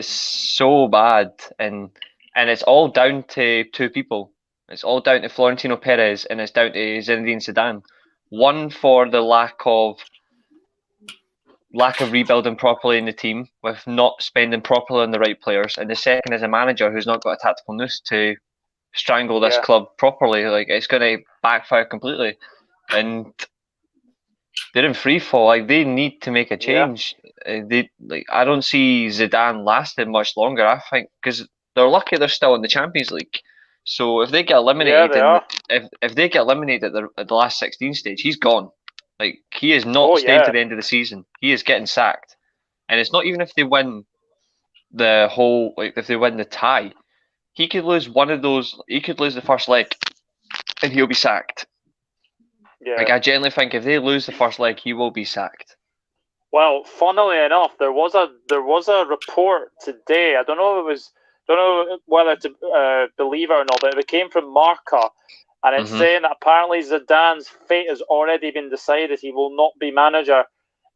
so bad, and it's all down to two people. It's all down to Florentino Perez, and it's down to Zinedine Zidane. One for the lack of rebuilding properly in the team, with not spending properly on the right players, and the second is a manager who's not got a tactical nous to strangle this club properly. Like, it's going to backfire completely, and they're in free fall. Like, they need to make a change. I don't see Zidane lasting much longer. I think because they're lucky they're still in the Champions League. So if they get eliminated, if they get eliminated at the last 16 stage, he's gone. Like, he is not staying to the end of the season. He is getting sacked, and it's not even if they win if they win the tie. He could lose one of those. He could lose the first leg, and he'll be sacked. Yeah. Like, I genuinely think if they lose the first leg, he will be sacked. Well, funnily enough, there was a report today. I don't know whether to believe it or not, but it came from Marca, and it's saying that apparently Zidane's fate has already been decided. He will not be manager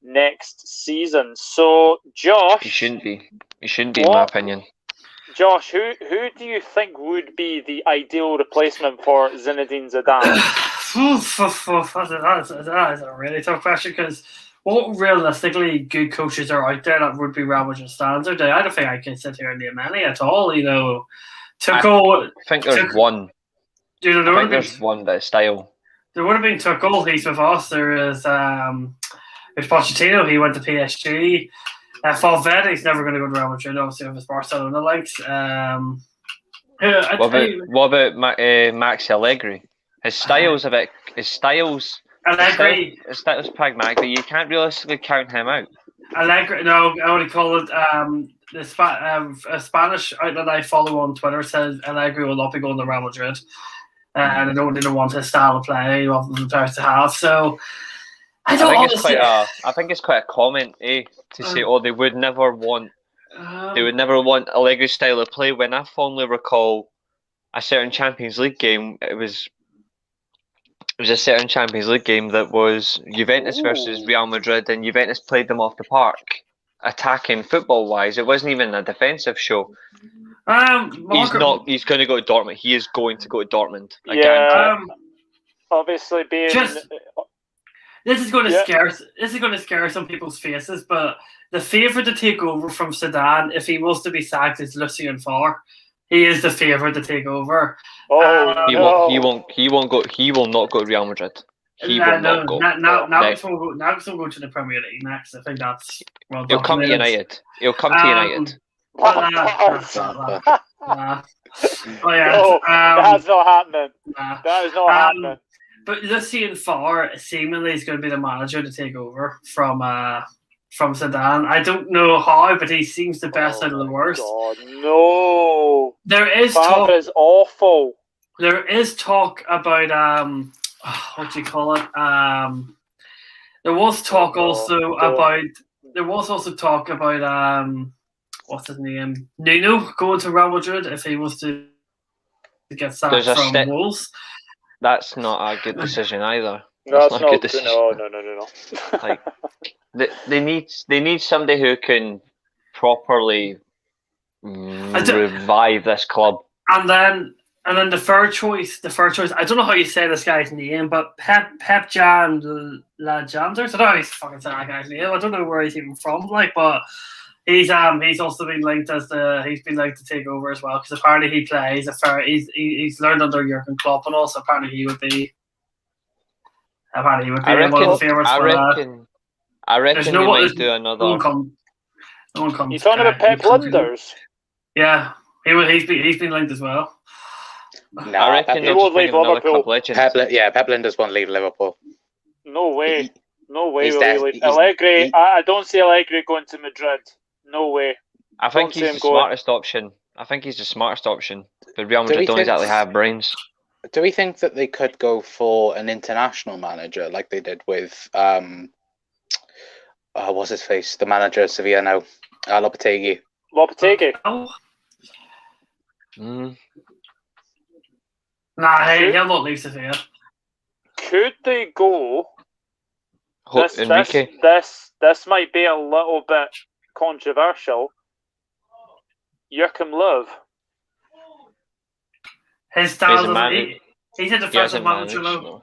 next season. So, Josh, he shouldn't be. He shouldn't be, in my opinion. Josh, who do you think would be the ideal replacement for Zinedine Zidane? That is a really tough question, because what realistically good coaches are out there that would be Real Madrid standard? I don't think I can sit here and name any at all. You know, Tuchel. I think there's one. There's one that is style. There would have been Tuchel. He's with us. There is there's Pochettino. He went to PSG. Valverde's never going to go to Real Madrid, obviously, with his Barcelona links. What about Max Allegri? His style's Allegri. His style's pragmatic, but you can't realistically count him out. Allegri, no, I would call it a Spanish outlet I follow on Twitter says Allegri will not be going to Real Madrid, and I don't want his style of play of the players to have. So I think it's quite a comment, to say, they would never want Allegri's style of play. When I fondly recall a certain Champions League game, it was a certain Champions League game that was Juventus versus Real Madrid, and Juventus played them off the park, attacking football-wise. It wasn't even a defensive show. He's going to go to Dortmund. He is going to go to Dortmund. Obviously, being this is going to scare some people's faces, but the favourite to take over from Zidane, if he was to be sacked, is Lucien Favre. He is the favourite to take over. He won't go. He will not go to Real Madrid. He will not go. Now it's going to go to the Premier League next. I think that's well. He'll come to United. He'll come to United. That's not happening. That is not happening. But Lucien Favre seemingly is going to be the manager to take over from Zidane. I don't know how, but he seems the best out of the worst. God, no. There is talk. That is awful. There is talk about what do you call it? There was talk also about what's his name? Nuno going to Real Madrid if he was to get sacked from Wolves. That's not a good decision either. That's not a good decision. No. Like, they need somebody who can properly revive this club. And then the third choice. I don't know how you say this guy's name, but Pep Jan Lajanders. I don't know how you fucking say that guy's name. I don't know where he's even from. But he's also been linked to take over as well, because apparently he plays he's learned under Jurgen Klopp, and also apparently he would be one of the favourites. I reckon he might do another. No one comes. You talking about Pep Linders? Yeah, he's been linked as well. No, I reckon he won't leave Liverpool. Pep Linders won't leave Liverpool. No way. No way He's will there. he leave. He's- Allegri, he- I don't see Allegri going to Madrid. No way. I think Don't see he's him the going. smartest option. I think he's the smartest option. But Real Do Madrid we don't think- exactly have brains. Do we think that they could go for an international manager like they did with what's his face, the manager of Sevilla now, Lopetegui? Lopetegui. Oh, Mm. nah, he'll not leave Sevilla. Could they go? Enrique. This might be a little bit controversial. Joachim Löw. His style He's a man- doesn't. He's a He hasn't defensive managed. manager now. No.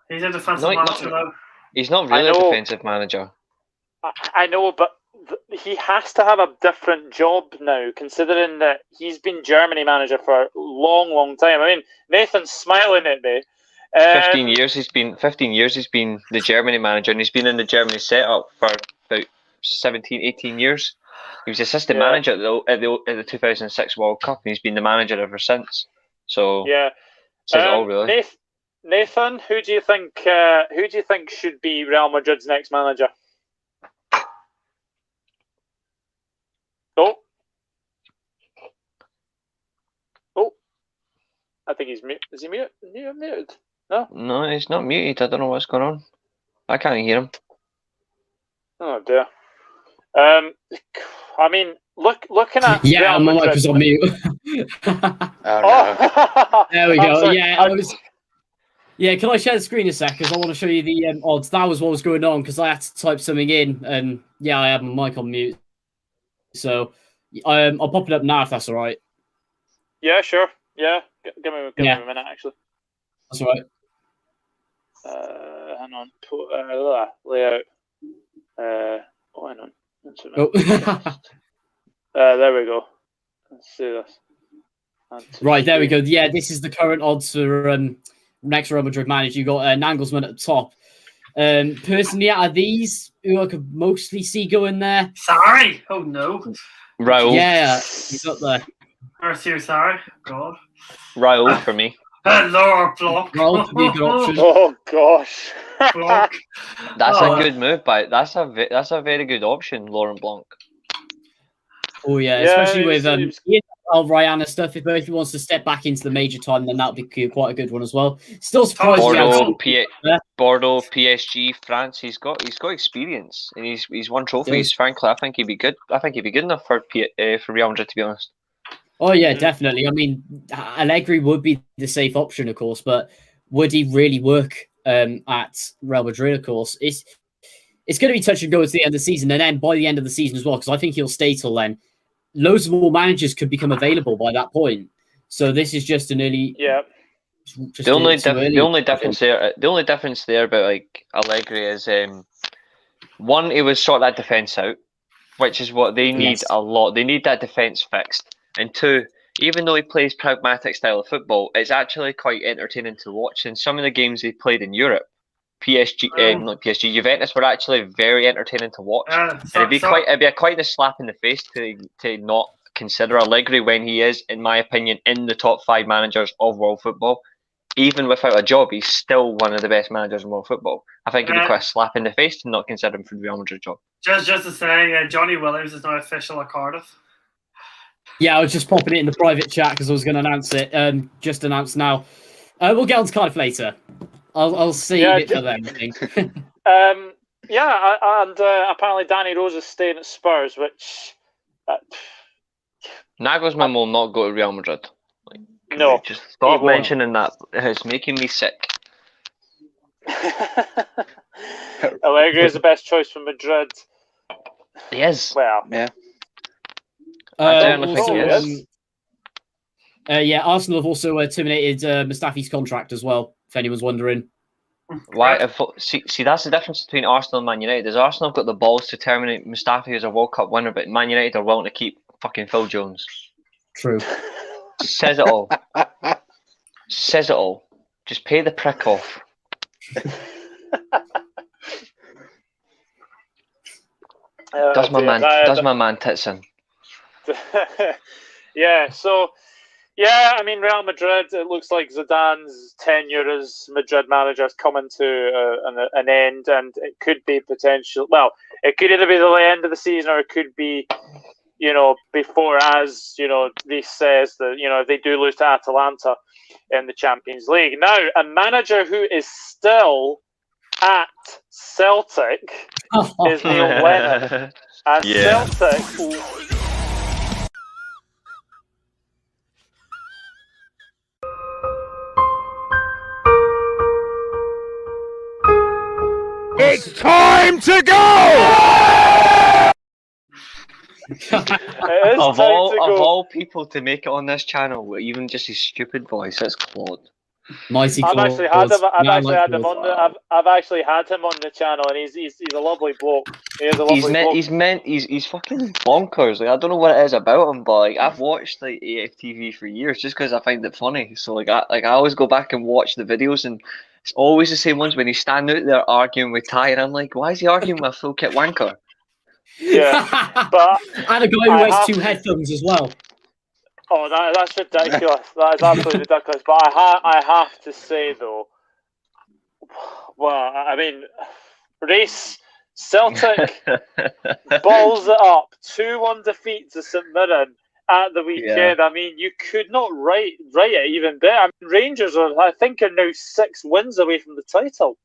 He's a defensive No, manager now. He's not I really a know. defensive manager. I know, but he has to have a different job now, considering that he's been Germany manager for a long, long time. I mean, Nathan's smiling at me. 15 years he's been the Germany manager, and he's been in the Germany setup for about 17, 18 years. He was assistant Yeah. manager at the 2006 World Cup, and he's been the manager ever since. So Yeah. says it all really. Nathan, who do you think should be Real Madrid's next manager? Oh, I think he's muted. Is he muted? Muted? No. No, he's not muted. I don't know what's going on. I can't hear him. Oh dear. I mean, looking at Yeah, Real my mic Madrid. was on mute. Oh no. Oh, There we I'm go. sorry. Yeah, Yeah, can I share the screen a sec? Because I want to show you the odds. That was what was going on because I had to type something in, and yeah, I had my mic on mute. So I'll pop it up now if that's all right. Yeah, sure. Yeah, give me a minute actually. That's all right. Hang on. Layout. Hang on. That's a minute. Oh. There we go. Let's see this. Right, there we go. Yeah, this is the current odds for next Real Madrid manager. You got Nagelsmann at the top. Personally, out of these, who I could mostly see going there? Sorry. Oh no. Raul. Yeah, he's up there. Mercy, sorry. God. Raul for me. Lower block. Raul could be a good option. Oh gosh. Block. That's Oh. a good move, but that's a very good option, Laurent Blanc. Oh yeah, Yeah, especially with it's- Ryan and stuff. If he wants to step back into the major time, then that'll be quite a good one as well. Still surprised. Bordeaux, PSG, France. He's got experience, and he's won trophies. Frankly, I think he'd be good. I think he'd be good enough for Real Madrid, to be honest. Oh yeah, definitely. I mean, Allegri would be the safe option, of course, but would he really work at Real Madrid? Of course, it's going to be touch and go at the end of the season, and then by the end of the season as well, because I think he'll stay till then. Loads of more managers could become available by that point. So this is just an early. Yeah. The only difference there about like Allegri is one, he would sort that defence out, which is what they need a lot. They need that defence fixed. And two, even though he plays pragmatic style of football, it's actually quite entertaining to watch. In some of the games he played in Europe, not PSG, Juventus were actually very entertaining to watch. And it'd be quite a slap in the face to not consider Allegri when he is, in my opinion, in the top 5 managers of world football. Even without a job, he's still one of the best managers in world football. I think it'd be quite a slap in the face to not consider him for the Real Madrid job. Just to say, Johnny Williams is now official at Cardiff. Yeah, I was just popping it in the private chat because I was going to announce it. Just announced now. We'll get on to Cardiff later. I'll save it for them, I think. Apparently Danny Rose is staying at Spurs, which Nagelsmann will not go to Real Madrid. no, just stop mentioning that. It's making me sick. Allegri is the best choice for Madrid. He is. Well, Yeah. I certainly think he also, is. Arsenal have also terminated Mustafi's contract as well, if anyone's wondering. Why? See, that's the difference between Arsenal and Man United. Is Arsenal have got the balls to terminate Mustafi as a World Cup winner, but Man United are willing to keep fucking Phil Jones. True. Says it all. Says it all. Just pay the prick off. Does my man tits in? Yeah, so Yeah, I mean, Real Madrid, it looks like Zidane's tenure as Madrid manager is coming to an end, and it could be potential. Well, it could either be the end of the season or it could be, before, as, Reece says, that, if they do lose to Atalanta in the Champions League. Now, a manager who is still at Celtic is Neil Lennon. And Yeah. Celtic... It's time to go! Of all people to make it on this channel, even just his stupid voice, it's Claude. Mighty I've Claude. actually had him. I've Man actually like had him Claude. on the. I've actually had him on the channel, and he's a lovely bloke. He is a lovely bloke. He's fucking bonkers. Like, I don't know what it is about him, but like I've watched like AFTV for years just because I find it funny. So I always go back and watch the videos, and it's always the same ones when he's standing out there arguing with Ty, and I'm like, why is he arguing with a full kit wanker? Yeah, but and a guy who wears two headphones as well. Oh, that's ridiculous. That is absolutely ridiculous. But I have to say though, well, I mean, Reece, Celtic balls it up, 2-1 defeat to St Mirren at the weekend. Yeah. I mean, you could not write it even better. I mean, Rangers are now 6 wins away from the title.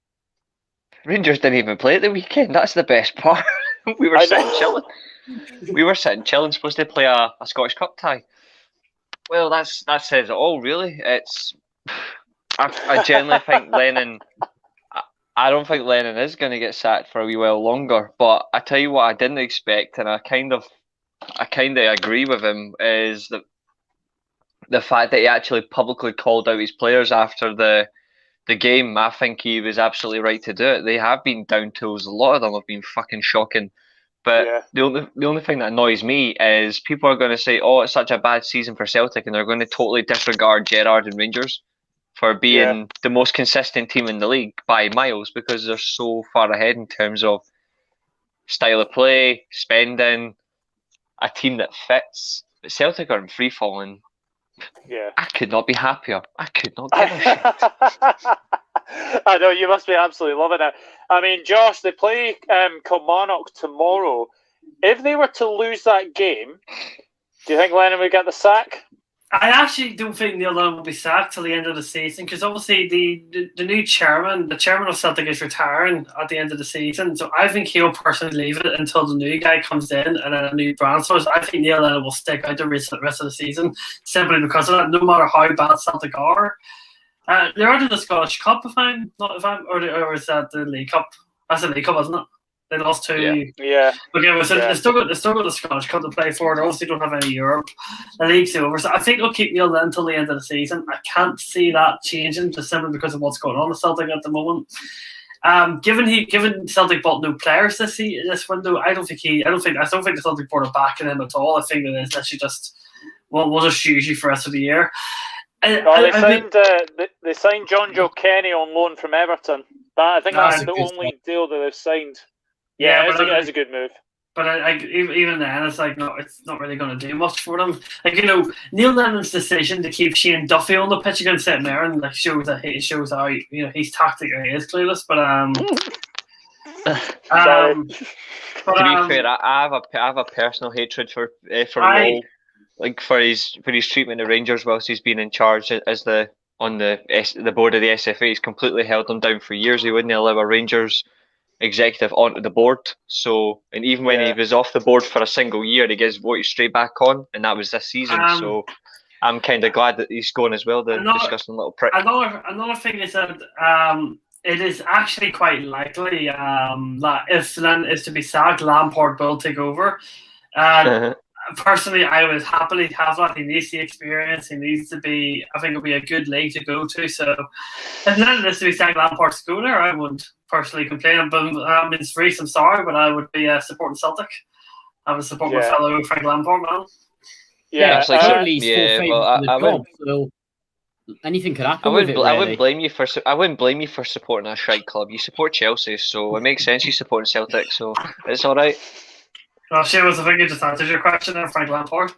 Rangers didn't even play at the weekend. That's the best part. We were sitting chilling. We were sitting chilling, supposed to play a Scottish Cup tie. Well, that says it all, really. I genuinely think Lennon. I don't think Lennon is going to get sacked for a wee while longer. But I tell you what, I didn't expect, and I kind of agree with him, is the fact that he actually publicly called out his players after the game. I think he was absolutely right to do it. They have been down tools. A lot of them have been fucking shocking. But the only thing that annoys me is people are going to say, "Oh, it's such a bad season for Celtic," and they're going to totally disregard Gerrard and Rangers for being the most consistent team in the league by miles, because they're so far ahead in terms of style of play, spending, a team that fits. But Celtic are in free falling. Yeah, I could not be happier. I could not give a shit. I know, you must be absolutely loving it. I mean, Josh, they play Kilmarnock tomorrow. If they were to lose that game, do you think Lennon would get the sack? I actually don't think Neil Lennon will be sacked till the end of the season, because obviously the new chairman, the chairman of Celtic, is retiring at the end of the season. So I think he'll personally leave it until the new guy comes in and then a new brand. So I think Neil Lennon will stick out the rest of the season simply because of that. No matter how bad Celtic are, they're out of the Scottish Cup. Or is that the League Cup? That's the League Cup, isn't it? They lost 2. Yeah. Okay, so they still got the Scottish Cup to play for. They obviously don't have any Europe. The league's over. So I think they'll keep Neil Lennon until the end of the season. I can't see that changing just simply because of what's going on with Celtic at the moment. Given Celtic bought no players this window, I don't think the Celtic board are backing him at all. I think that it's actually just we'll just use you for the rest of the year. They signed John Joe Kenny on loan from Everton. I think that's the only deal that they've signed. Yeah, it's a good move. But even then, it's like it's not really going to do much for them. Like, Neil Lennon's decision to keep Shane Duffy on the pitch against St Mirren shows how he's tactically is clueless. But to be fair, I have a personal hatred for Wall, like for his treatment of Rangers whilst he's been in charge as on the board of the SFA. He's completely held them down for years. He wouldn't allow a Rangers executive onto the board. So, and even when he was off the board for a single year, he gets voted straight back on, and that was this season. So I'm kind of glad that he's going as well, the disgusting little prick. Another thing is that it is actually quite likely that if Lennon is to be sacked, Lampard will take over. Personally, I would happily have that. He needs the experience. He needs to be. I think it'll be a good league to go to. So, if Lennon is to be sacked, Lampard's go there, I wouldn't personally complain. But it's Reece, I'm sorry, but I would be supporting Celtic. I would support my fellow Frank Lampard, man. Yeah, so anything could happen. I wouldn't blame you for supporting a shite club. You support Chelsea, so it makes sense you supporting Celtic. So it's all right. Well, Seamus, I think you just answered your question there, Frank Lampard.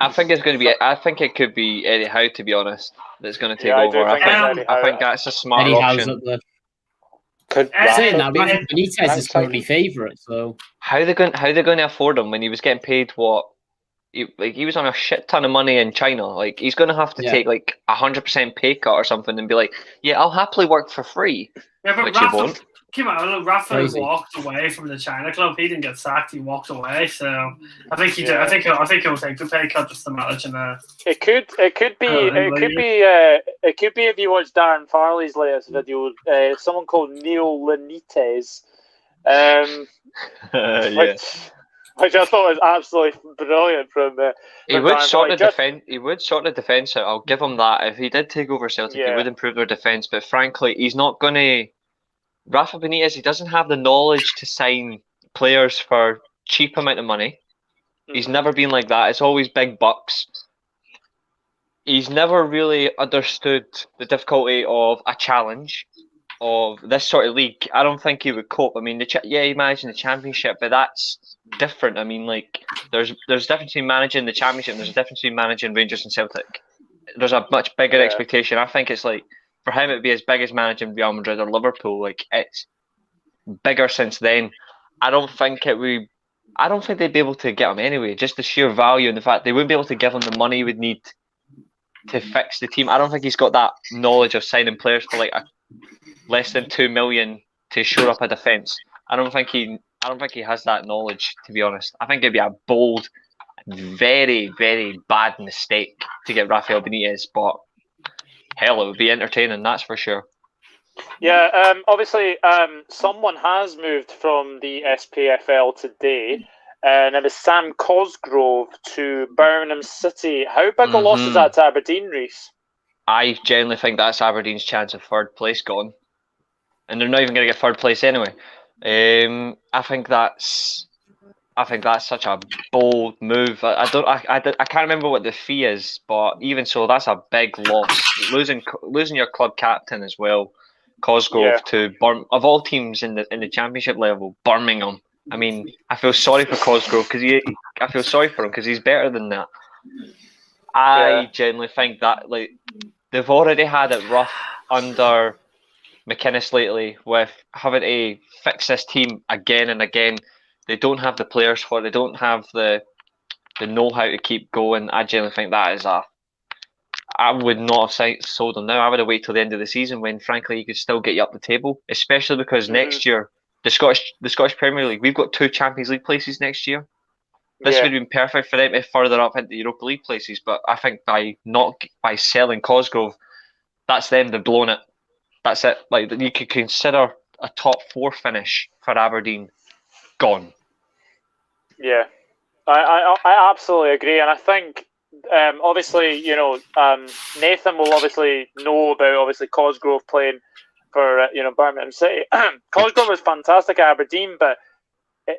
I think it's going to be. I think it could be Eddie Howe, to be honest. That's going to take I over. do think it's Eddie I Howe. think that's a smart Eddie Howe's option. up there. Could Saying Rafa that, be Rafa an Benitez is currently outsider? favourite. So How they going to afford him when he was getting paid what? He was on a shit ton of money in China. Like he's going to have to Yeah. take like 100% pay cut or something and be like, yeah, I'll happily work for free, Yeah, but which he won't. Come on, look, Rafa Crazy. walked away from the China club. He didn't get sacked. He walked away. So I think he did. Yeah. I think he'll take the pay cut just to manage and It could be if you watch Darren Farley's latest video. Someone called Neil Lennon, Yeah. which I thought was absolutely brilliant from. He from would Darren sort Farley. the defense. He would sort the defense out. I'll give him that. If he did take over Celtic, he Yeah. would improve their defense. But frankly, he's not going to. Rafa Benitez, he doesn't have the knowledge to sign players for cheap amount of money. He's never been like that. It's always big bucks. He's never really understood the difficulty of a challenge of this sort of league. I don't think he would cope. I mean, he managed the Championship, but that's different. I mean, like there's a difference between managing the Championship and there's a difference between managing Rangers and Celtic. There's a much bigger Yeah. expectation. I think it's like for him it'd be as big as managing Real Madrid or Liverpool. Like it's bigger since then. I don't think they'd be able to get him anyway. Just the sheer value and the fact they wouldn't be able to give him the money he would need to fix the team. I don't think he's got that knowledge of signing players for like less than 2 million to shore up a defence. I don't think he has that knowledge, to be honest. I think it'd be a bold, very, very bad mistake to get Rafael Benitez, but hell, it would be entertaining, that's for sure. Yeah, obviously, someone has moved from the SPFL today, and it was Sam Cosgrove to Birmingham City. How big a loss is that to Aberdeen, Reece? I genuinely think that's Aberdeen's chance of third place gone, and they're not even going to get third place anyway. I think that's such a bold move. I can't remember what the fee is, but even so, that's a big loss. Losing your club captain as well, Cosgrove, to of all teams in the Championship level, Birmingham. I mean, I feel sorry for Cosgrove because he's better than that. I genuinely think that like they've already had it rough under McInnes lately with having to fix this team again and again. They don't have the players for it. They don't have the know-how to keep going. I genuinely think that is I would not have sold him now. I would have waited till the end of the season when, frankly, he could still get you up the table. Especially because next year, the Scottish Premier League, we've got 2 Champions League places next year. This would have been perfect for them to further up into the Europa League places. But I think by selling Cosgrove, that's them. They've blown it. That's it. Like you could consider a top 4 finish for Aberdeen gone. Yeah, I absolutely agree, and I think obviously Nathan will obviously know about Cosgrove playing for Birmingham City. Cosgrove was fantastic at Aberdeen, but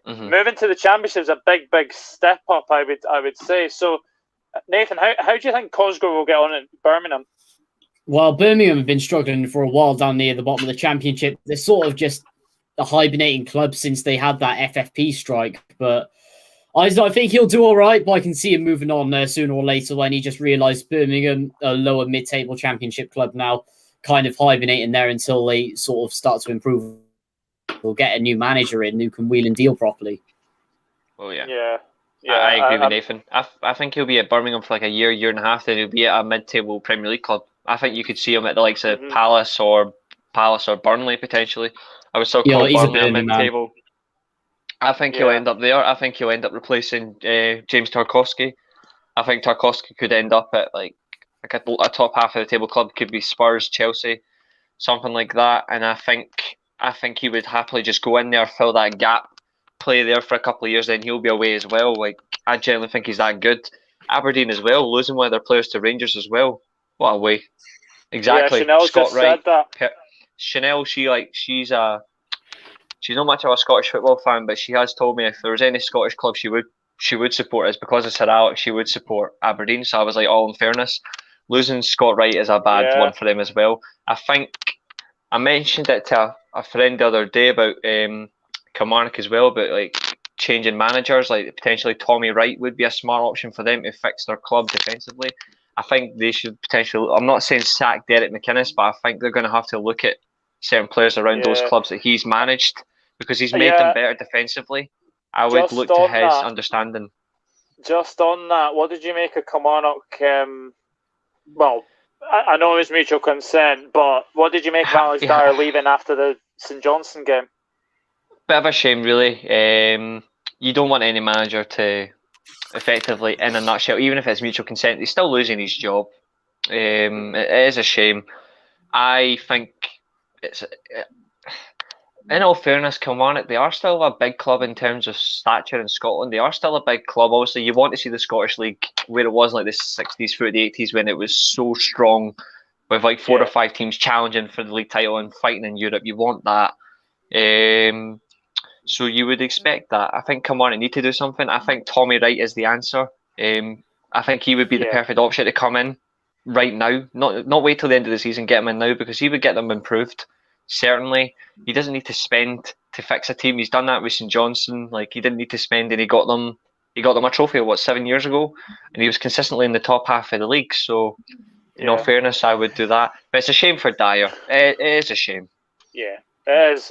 moving to the Championship is a big step up. I would say so. Nathan, how do you think Cosgrove will get on at Birmingham? Well, Birmingham have been struggling for a while down near the bottom of the Championship. They're sort of just a hibernating club since they had that FFP strike. But I think he'll do all right, but I can see him moving on sooner or later when he just realised Birmingham, a lower mid-table Championship club now, kind of hibernating there until they sort of start to improve. We'll get a new manager in who can wheel and deal properly. Oh, yeah. Yeah, I agree with Nathan. I think he'll be at Birmingham for like a year and a half, then he'll be at a mid-table Premier League club. I think you could see him at the likes of Palace or Burnley potentially. I would still call Burnley a mid-table. I think he'll end up there. I think he'll end up replacing James Tarkowski. I think Tarkowski could end up at like a top half of the table club. Could be Spurs, Chelsea, something like that. And I think he would happily just go in there, fill that gap, play there for a couple of years, then he'll be away as well. Like I generally think he's that good. Aberdeen as well, losing one of their players to Rangers as well. What a way! Exactly. Yeah, Chanel Scott just Wright. said that. Chanel, she's not much of a Scottish football fan, but she has told me if there was any Scottish club she would support is because of Sir Alex, she would support Aberdeen. So I was like, all in fairness, losing Scott Wright is a bad one for them as well. I think I mentioned it to a friend the other day about Kilmarnock as well, but like changing managers, like potentially Tommy Wright would be a smart option for them to fix their club defensively. I think they should potentially, I'm not saying sack Derek McInnes, but I think they're going to have to look at certain players around those clubs that he's managed, because he's made them better defensively. I would Just look to on his that. understanding. Just on that, what did you make of Kilmarnock? Well, I know it was mutual consent, but what did you make of Alex Dyer leaving after the St Johnstone game? Bit of a shame, really. You don't want any manager to effectively, in a nutshell, even if it's mutual consent, he's still losing his job. It is a shame. I think it's... In all fairness, Kilmarnock, they are still a big club in terms of stature in Scotland. They are still a big club. Obviously, you want to see the Scottish League where it was like the 60s through the 80s when it was so strong with like 4 or 5 teams challenging for the league title and fighting in Europe. You want that. So you would expect that. I think Kilmarnock need to do something. I think Tommy Wright is the answer. I think he would be the perfect option to come in right now. Not wait till the end of the season, get him in now, because he would get them improved. Certainly, he doesn't need to spend to fix a team. He's done that with St Johnstone. Like, he didn't need to spend, and he got them a trophy 7 years ago, and he was consistently in the top half of the league. So, in all fairness, I would do that. But it's a shame for Dyer. It is a shame. Yeah, it is.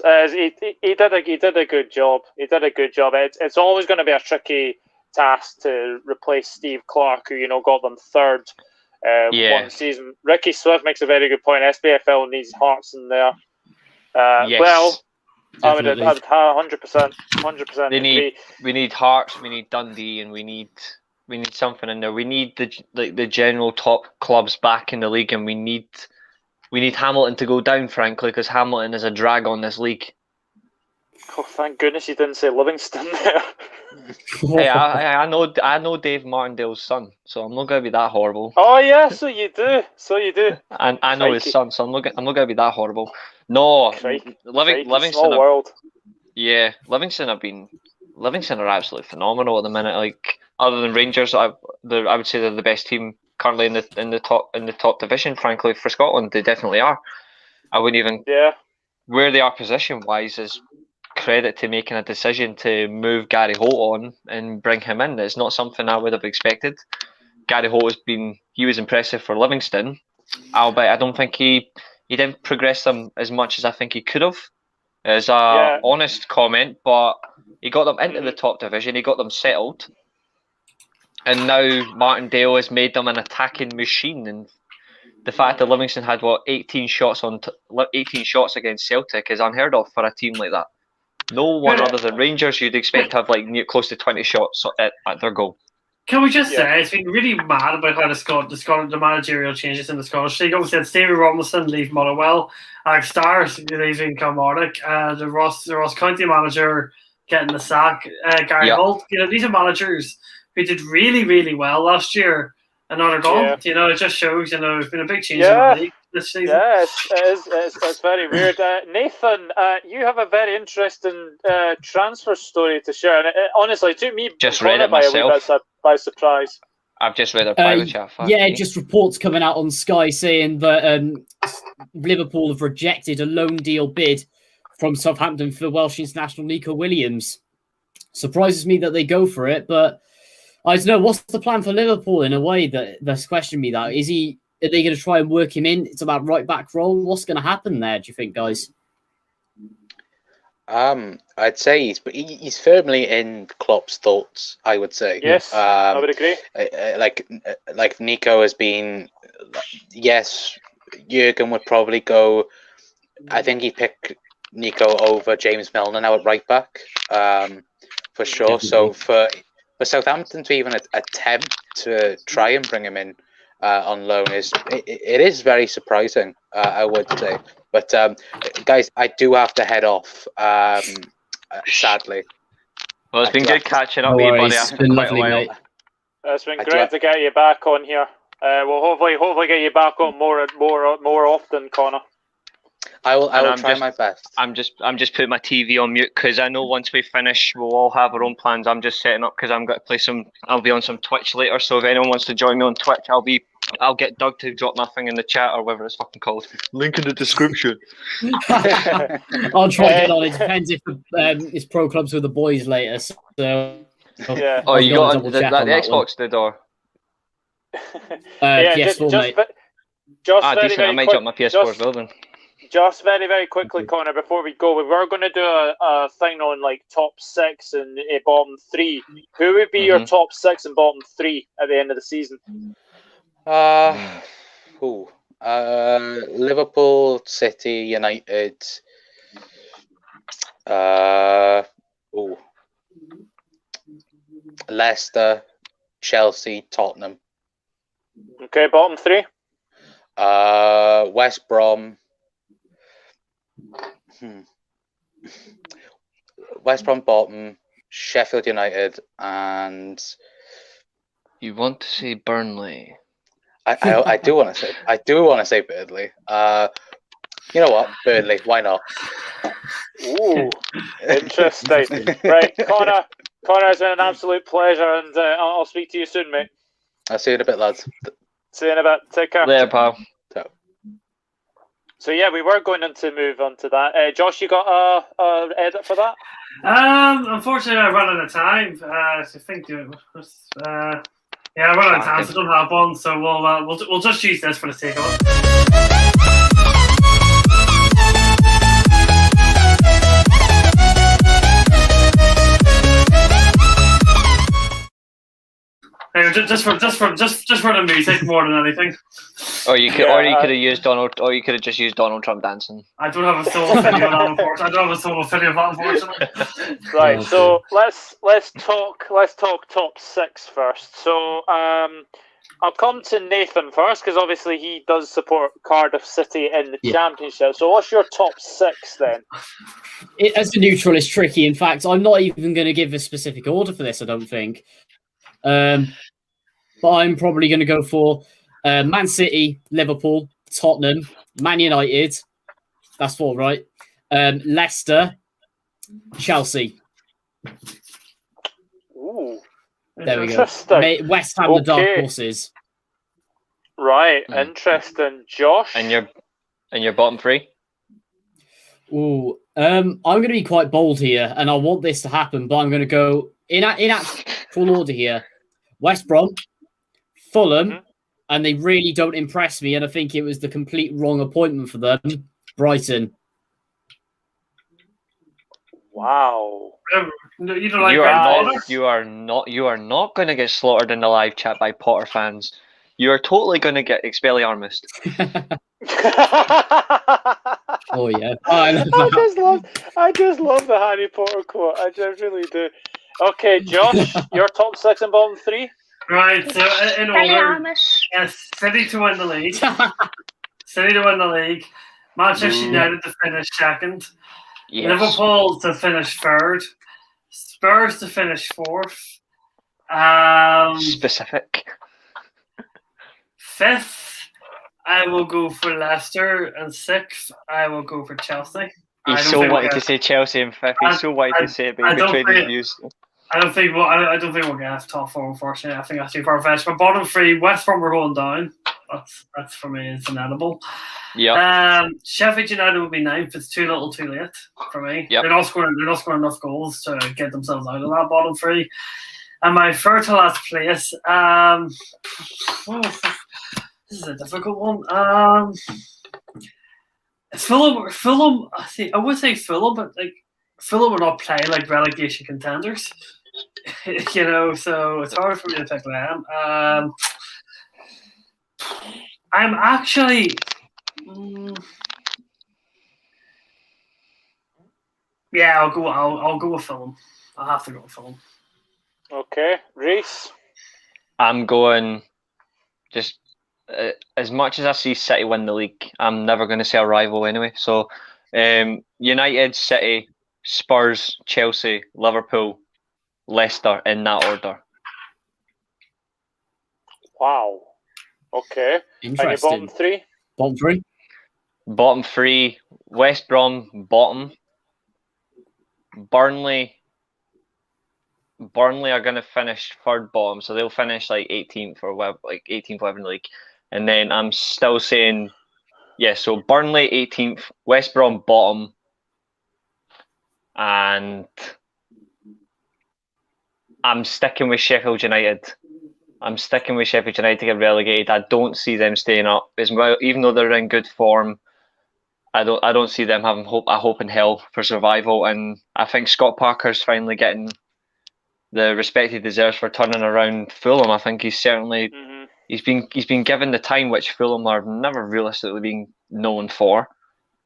He did a good job. He did a good job. It's always going to be a tricky task to replace Steve Clark, who got them third one season. Ricky Swift makes a very good point. SPFL needs Hearts in there. Yes, well, definitely. I would 100%. We need Hearts, we need Dundee, and we need something in there. We need the general top clubs back in the league, and we need Hamilton to go down, frankly, because Hamilton is a drag on this league. Oh, thank goodness you didn't say Livingston there. Hey, I know Dave Martindale's son, so I'm not going to be that horrible. Oh yeah, so you do. And I know his son, so I'm not going to be that horrible. No, Livingston. Small world. Yeah, Livingston are absolutely phenomenal at the minute. Like, other than Rangers, I would say they're the best team currently in the top division. Frankly, for Scotland, they definitely are. I wouldn't even where they are position wise is credit to making a decision to move Gary Holt on and bring him in. It's not something I would have expected. Gary Holt he was impressive for Livingston, albeit I don't think he didn't progress them as much as I think he could have. As a honest comment, but he got them into the top division. He got them settled, and now Martindale has made them an attacking machine. And the fact that Livingston had 18 shots against Celtic is unheard of for a team like that. No one other than Rangers you'd expect to have close to 20 shots at their goal. Can we just say it's been really mad about how the managerial changes in the Scottish League. Obviously, Stevie Robinson leave Motherwell, Alex Dyer leaving Kilmarnock, the Ross County manager getting the sack, Gary Holt. These are managers who did really, really well last year, and now they're gone. It just shows. There's been a big change in the league this season. Yeah, it's very weird. Nathan, you have a very interesting transfer story to share, and it honestly took me just read it myself by surprise. I've just read a private chat. Just reports coming out on Sky saying that Liverpool have rejected a loan deal bid from Southampton for Welsh international Nico Williams. Surprises me that they go for it, but I don't know. What's the plan for Liverpool in a way that's questioning me? That are they going to try and work him in? It's about right back role. What's going to happen there? Do you think, guys? I'd say he's firmly in Klopp's thoughts. I would say yes. I would agree. Like Nico has been. Yes, Jurgen would probably go. I think he'd pick Nico over James Milner now at right back, for sure. Definitely. So for Southampton to even attempt to try and bring him in on loan it is very surprising, I would say. But guys, I do have to head off. Sadly. Well, it's been good catching up with you, buddy. It's been lovely, mate. It's been great to get you back on here. We'll hopefully get you back on more often, Connor. I will try my best. I'm just putting my TV on mute because I know once we finish, we'll all have our own plans. I'm just setting up because I'll be on some Twitch later. So if anyone wants to join me on Twitch, I'll be I'll get Doug to drop my thing in the chat or whatever it's fucking called. Link in the description. I'll try to get on. It depends if it's pro clubs with the boys later. So Yeah. Oh, I've you got got to the double check on that Xbox did or? Yeah, yes, full mate. Just Ah, very, decent. very I might quick, jump my PS4 as well then. Just very, very quickly, Connor, before we go, we were going to do a thing on like top 6 and bottom 3. Who would be your top 6 and bottom 3 at the end of the season? Liverpool, City, United. Leicester, Chelsea, Tottenham. Okay, bottom 3. West Brom. West Brom bottom, Sheffield United, and You want to say Burnley? I do want to say Burnley. You know what, Burnley? Why not? Ooh, interesting. Right, Connor, it's been an absolute pleasure, and I'll speak to you soon, mate. I'll see you in a bit, lads. See you in a bit. Take care. Later, pal. So yeah, we were going to move on to that. Josh, you got a edit for that? Unfortunately, I ran out of time. I think I ran out of time, so I don't have one. So we'll just use this for the sake of it. Just for the music more than anything. Or you could have used Donald, or you could have just used Donald Trump dancing. I don't have a solo video of that, unfortunately. I don't have a solo video of that, unfortunately. Right. So let's talk top 6 first. So I'll come to Nathan first because obviously he does support Cardiff City in the Championship. So what's your top 6 then? As a neutral, it's tricky. In fact, I'm not even going to give a specific order for this. I don't think. But I'm probably going to go for Man City, Liverpool, Tottenham, Man United. That's 4, right? Leicester, Chelsea. Ooh, there we go. West Ham, the dark horses. Right, interesting. Josh, and your bottom 3. Ooh, I'm going to be quite bold here, and I want this to happen, but I'm going to go in actual order here. West Brom, Fulham, and they really don't impress me, and I think it was the complete wrong appointment for them. Brighton. Wow. You are not going to get slaughtered in the live chat by Potter fans. You are totally going to get Expelliarmus. Oh yeah. I just love the Harry Potter quote. I just really do. Okay, Josh, your top 6 and bottom 3. Right, so in order, yes, City to win the league. City to win the league. Manchester United to finish 2nd. Yes. Liverpool to finish 3rd. Spurs to finish 4th. Specific. 5th, I will go for Leicester, and 6th, I will go for Chelsea. He's so wanted to say Chelsea in 5th. He's so wanted to say it, but he betrayed his views. I don't think we'll get top 4, unfortunately. I think that's too far fetched. But bottom 3, West Brom are going down. That's for me, it's inedible. Yeah. Sheffield United will be 9th. It's too little, too late for me. Yep. They're not scoring enough goals to get themselves out of that bottom 3. And my 3rd to last place. This is a difficult one. It's Fulham. I would say Fulham, but like Fulham will not play like relegation contenders. So it's hard for me to pick them. I'm actually. I'll go with Fulham. I'll have to go with Fulham. Okay, Reece. I'm going. Just as much as I see City win the league, I'm never going to say a rival anyway. So, United, City, Spurs, Chelsea, Liverpool, Leicester in that order. Wow. Okay. Interesting. And your bottom 3? Bottom 3? Bottom 3, West Brom, bottom. Burnley are going to finish 3rd bottom, so they'll finish like 18th or like 18th, whatever in the league. And then I'm still saying, so Burnley 18th, West Brom bottom, and I'm sticking with Sheffield United. I'm sticking with Sheffield United to get relegated. I don't see them staying up as well, even though they're in good form. I don't see them having a hope in hell for survival. And I think Scott Parker's finally getting the respect he deserves for turning around Fulham. I think he's certainly he's been given the time which Fulham are never realistically being known for.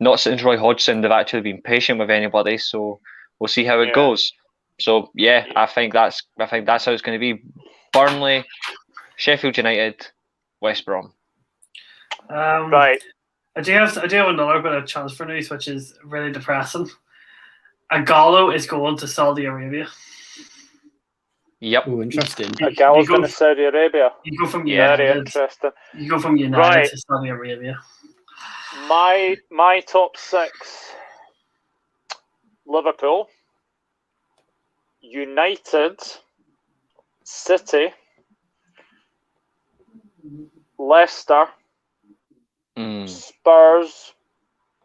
Not since Roy Hodgson, they've actually been patient with anybody. So we'll see how it goes. So I think that's how it's going to be. Burnley, Sheffield United, West Brom. Right. I do have another bit of transfer news, which is really depressing. Agalo is going to Saudi Arabia. Yep. Oh, interesting. Agalo's going to Saudi Arabia. You go from Very interesting. You go from United to Saudi Arabia. My top 6: Liverpool, United, City, Leicester, Spurs,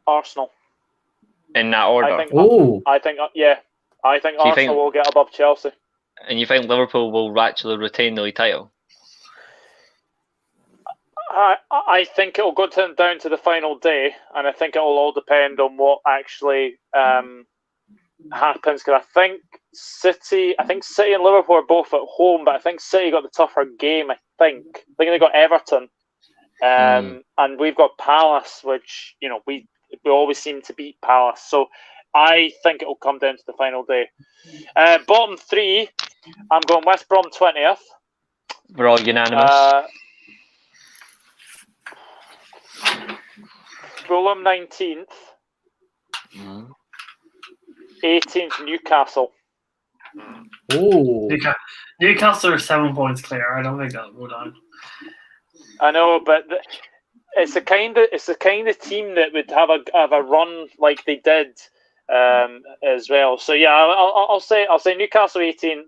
Arsenal. In that order. I think Arsenal will get above Chelsea. And you think Liverpool will actually retain the league title? I think it'll go down to the final day, and I think it will all depend on what actually happens. Because I think City and Liverpool are both at home, but I think City got the tougher game. I think they got Everton, and we've got Palace, which we always seem to beat Palace. So I think it will come down to the final day. Bottom 3, I'm going West Brom 20th. We're all unanimous. Fulham 19th. 18th Newcastle. Oh, Newcastle are 7 points clear. I don't think that'll go down. I know, but it's the kind of team that would have a run like they did as well. So I'll say Newcastle 18th,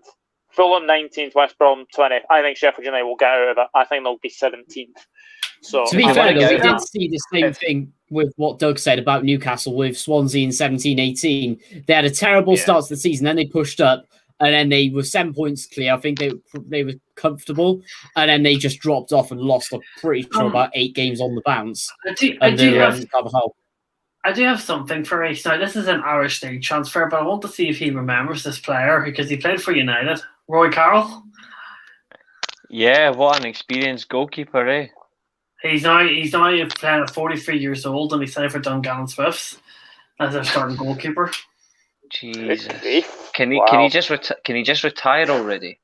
Fulham 19th, West Brom 20th. I think Sheffield United will get out of it. I think they'll be 17th. So to be fair, though, we did see the same thing with what Doug said about Newcastle with Swansea in 17-18. They had a terrible start to the season, then they pushed up, and then they were 7 points clear. I think they were comfortable, and then they just dropped off and lost, I'm pretty sure, about 8 games on the bounce. I do have something for Reece. Now, this is an Irish league transfer, but I want to see if he remembers this player because he played for United. Roy Carroll. Yeah, what an experienced goalkeeper, eh? He's now playing at 43 years old, and he's signed for Dungannon Swifts as their starting goalkeeper. Jesus, can he just retire already?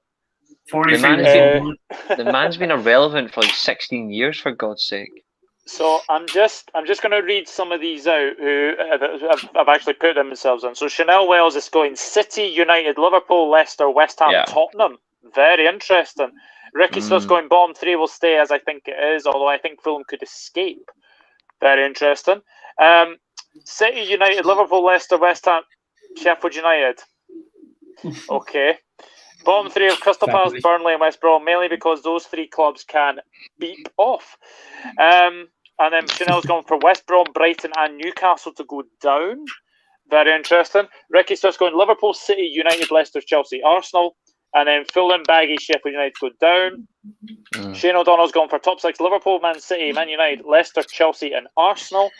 43 the man's been irrelevant for like 16 years, for God's sake. So I'm just going to read some of these out who have actually put themselves in. So Chanel Wells is going City, United, Liverpool, Leicester, West Ham, Tottenham. Very interesting. Ricky Swift's going bottom 3 will stay as I think it is, although I think Fulham could escape. Very interesting. City, United, Liverpool, Leicester, West Ham, Sheffield United. Okay. Bottom 3 of Crystal Palace, Burnley and West Brom, mainly because those 3 clubs can beep off. And then Chanel's gone for West Brom, Brighton and Newcastle to go down. Very interesting. Ricky Swift's going Liverpool, City, United, Leicester, Chelsea, Arsenal. And then Fulham, Baggy, Sheffield United go down. Shane O'Donnell's gone for top 6: Liverpool, Man City, Man United, Leicester, Chelsea, and Arsenal.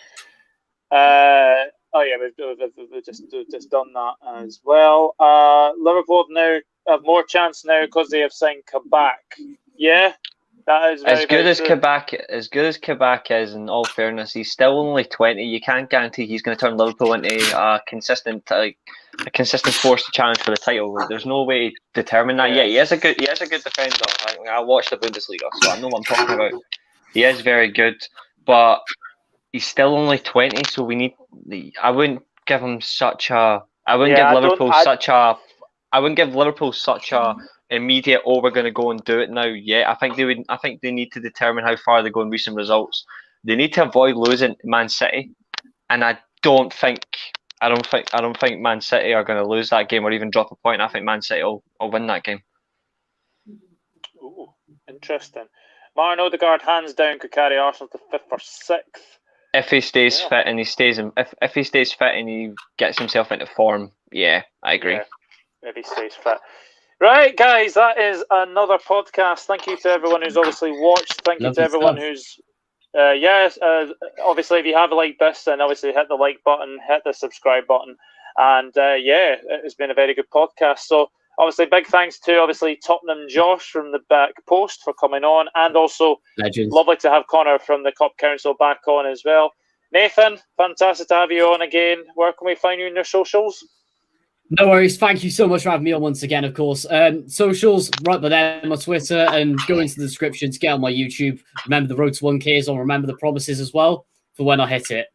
We've just done that as well. Liverpool now have more chance now because they have signed Kabak. Yeah, that is very, as good as Kabak is. In all fairness, he's still only 20. You can't guarantee he's going to turn Liverpool into a consistent force to challenge for the title. There's no way to determine that yet. He is a good defender. I watched the Bundesliga, so I know what I'm talking about. He is very good, but he's still only 20. So we need. I wouldn't give him such a. I wouldn't give Liverpool such a immediate. Oh, we're going to go and do it now. Yeah, I think they need to determine how far they go in recent results. They need to avoid losing Man City, and I don't think Man City are going to lose that game or even drop a point. I think Man City will win that game. Ooh, interesting. Martin Odegaard, hands down, could carry Arsenal to 5th or 6th. If he stays fit and he stays in, if he stays fit and he gets himself into form, yeah, I agree. Yeah, if he stays fit. Right, guys, that is another podcast. Thank you to everyone who's obviously watched. Thank you to everyone who's, obviously if you have liked this, then obviously hit the like button, hit the subscribe button. And it's been a very good podcast. So obviously big thanks to obviously Tottenham Josh from the back post for coming on, and also Legends. Lovely to have Connor from the Kop Council back on as well. Nathan, fantastic to have you on again. Where can we find you in your socials? No worries. Thank you so much for having me on once again, of course. Socials, right by there, my Twitter, and go into the description to get on my YouTube. Remember the road to 1K is on Remember the Promises as well for when I hit it.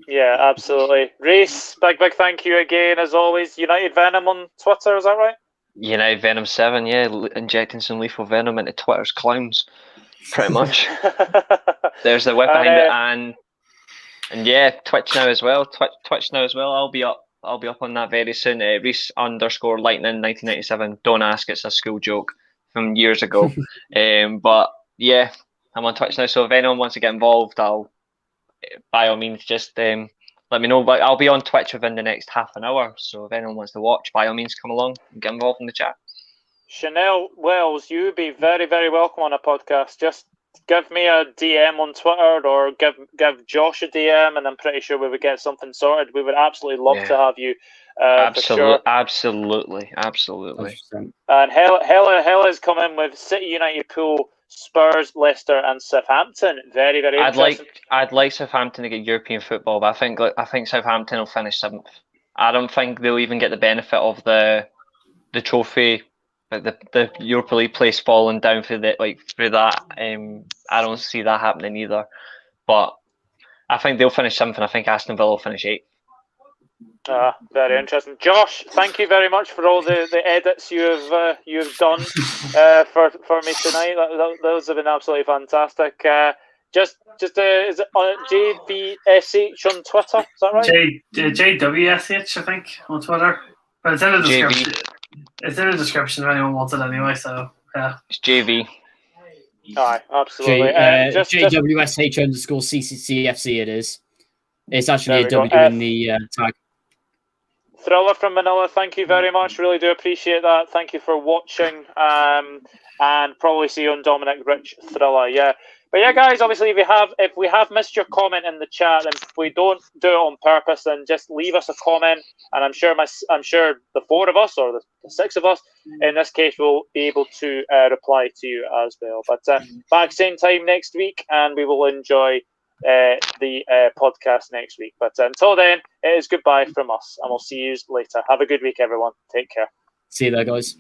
Yeah, absolutely. Reece, big thank you again, as always. United Venom on Twitter, is that right? United Venom 7, yeah, injecting some lethal venom into Twitter's clowns, pretty much. There's the whip behind it, and yeah, Twitch now as well. Twitch now as well. I'll be up on that very soon. Reece _Lightning 1997. Don't ask, it's a school joke from years ago. But yeah, I'm on Twitch now. So if anyone wants to get involved, I'll by all means just let me know. But I'll be on Twitch within the next half an hour. So if anyone wants to watch, by all means come along and get involved in the chat. Chanel Wells, you would be very, very welcome on a podcast. Just give me a DM on Twitter or give Josh a DM, and I'm pretty sure we would get something sorted. We would absolutely love to have you. Absolutely, for sure. absolutely. 100%. And Hella's come in with City, United, Pool, Spurs, Leicester, and Southampton. Very, very interesting. I'd like Southampton to get European football, but I think Southampton will finish 7th. I don't think they'll even get the benefit of the trophy. Like the Europa League place falling down through that. I don't see that happening either. But I think they'll finish 7th, and I think Aston Villa will finish 8th. Very interesting. Josh, thank you very much for all the edits you've done for me tonight. Those have been absolutely fantastic. Is it JVSH on Twitter? Is that right? JWSH, I think, on Twitter. But it's in the description. It's in the description if anyone wants it anyway. So yeah, it's JV. Aye, absolutely. JWSH _CCCFC. It is. It's actually a W in the tag. Thriller from Manila, thank you very much. Really do appreciate that. Thank you for watching. And probably see you on Dominic Rich Thriller. Yeah. But yeah, guys, obviously if we have missed your comment in the chat, and if we don't do it on purpose, then just leave us a comment, and I'm sure the 4 of us or the 6 of us in this case will be able to reply to you as well. But back same time next week, and we will enjoy the podcast next week. But until then, it is goodbye from us, and we'll see you later. Have a good week, everyone. Take care. See you there, guys.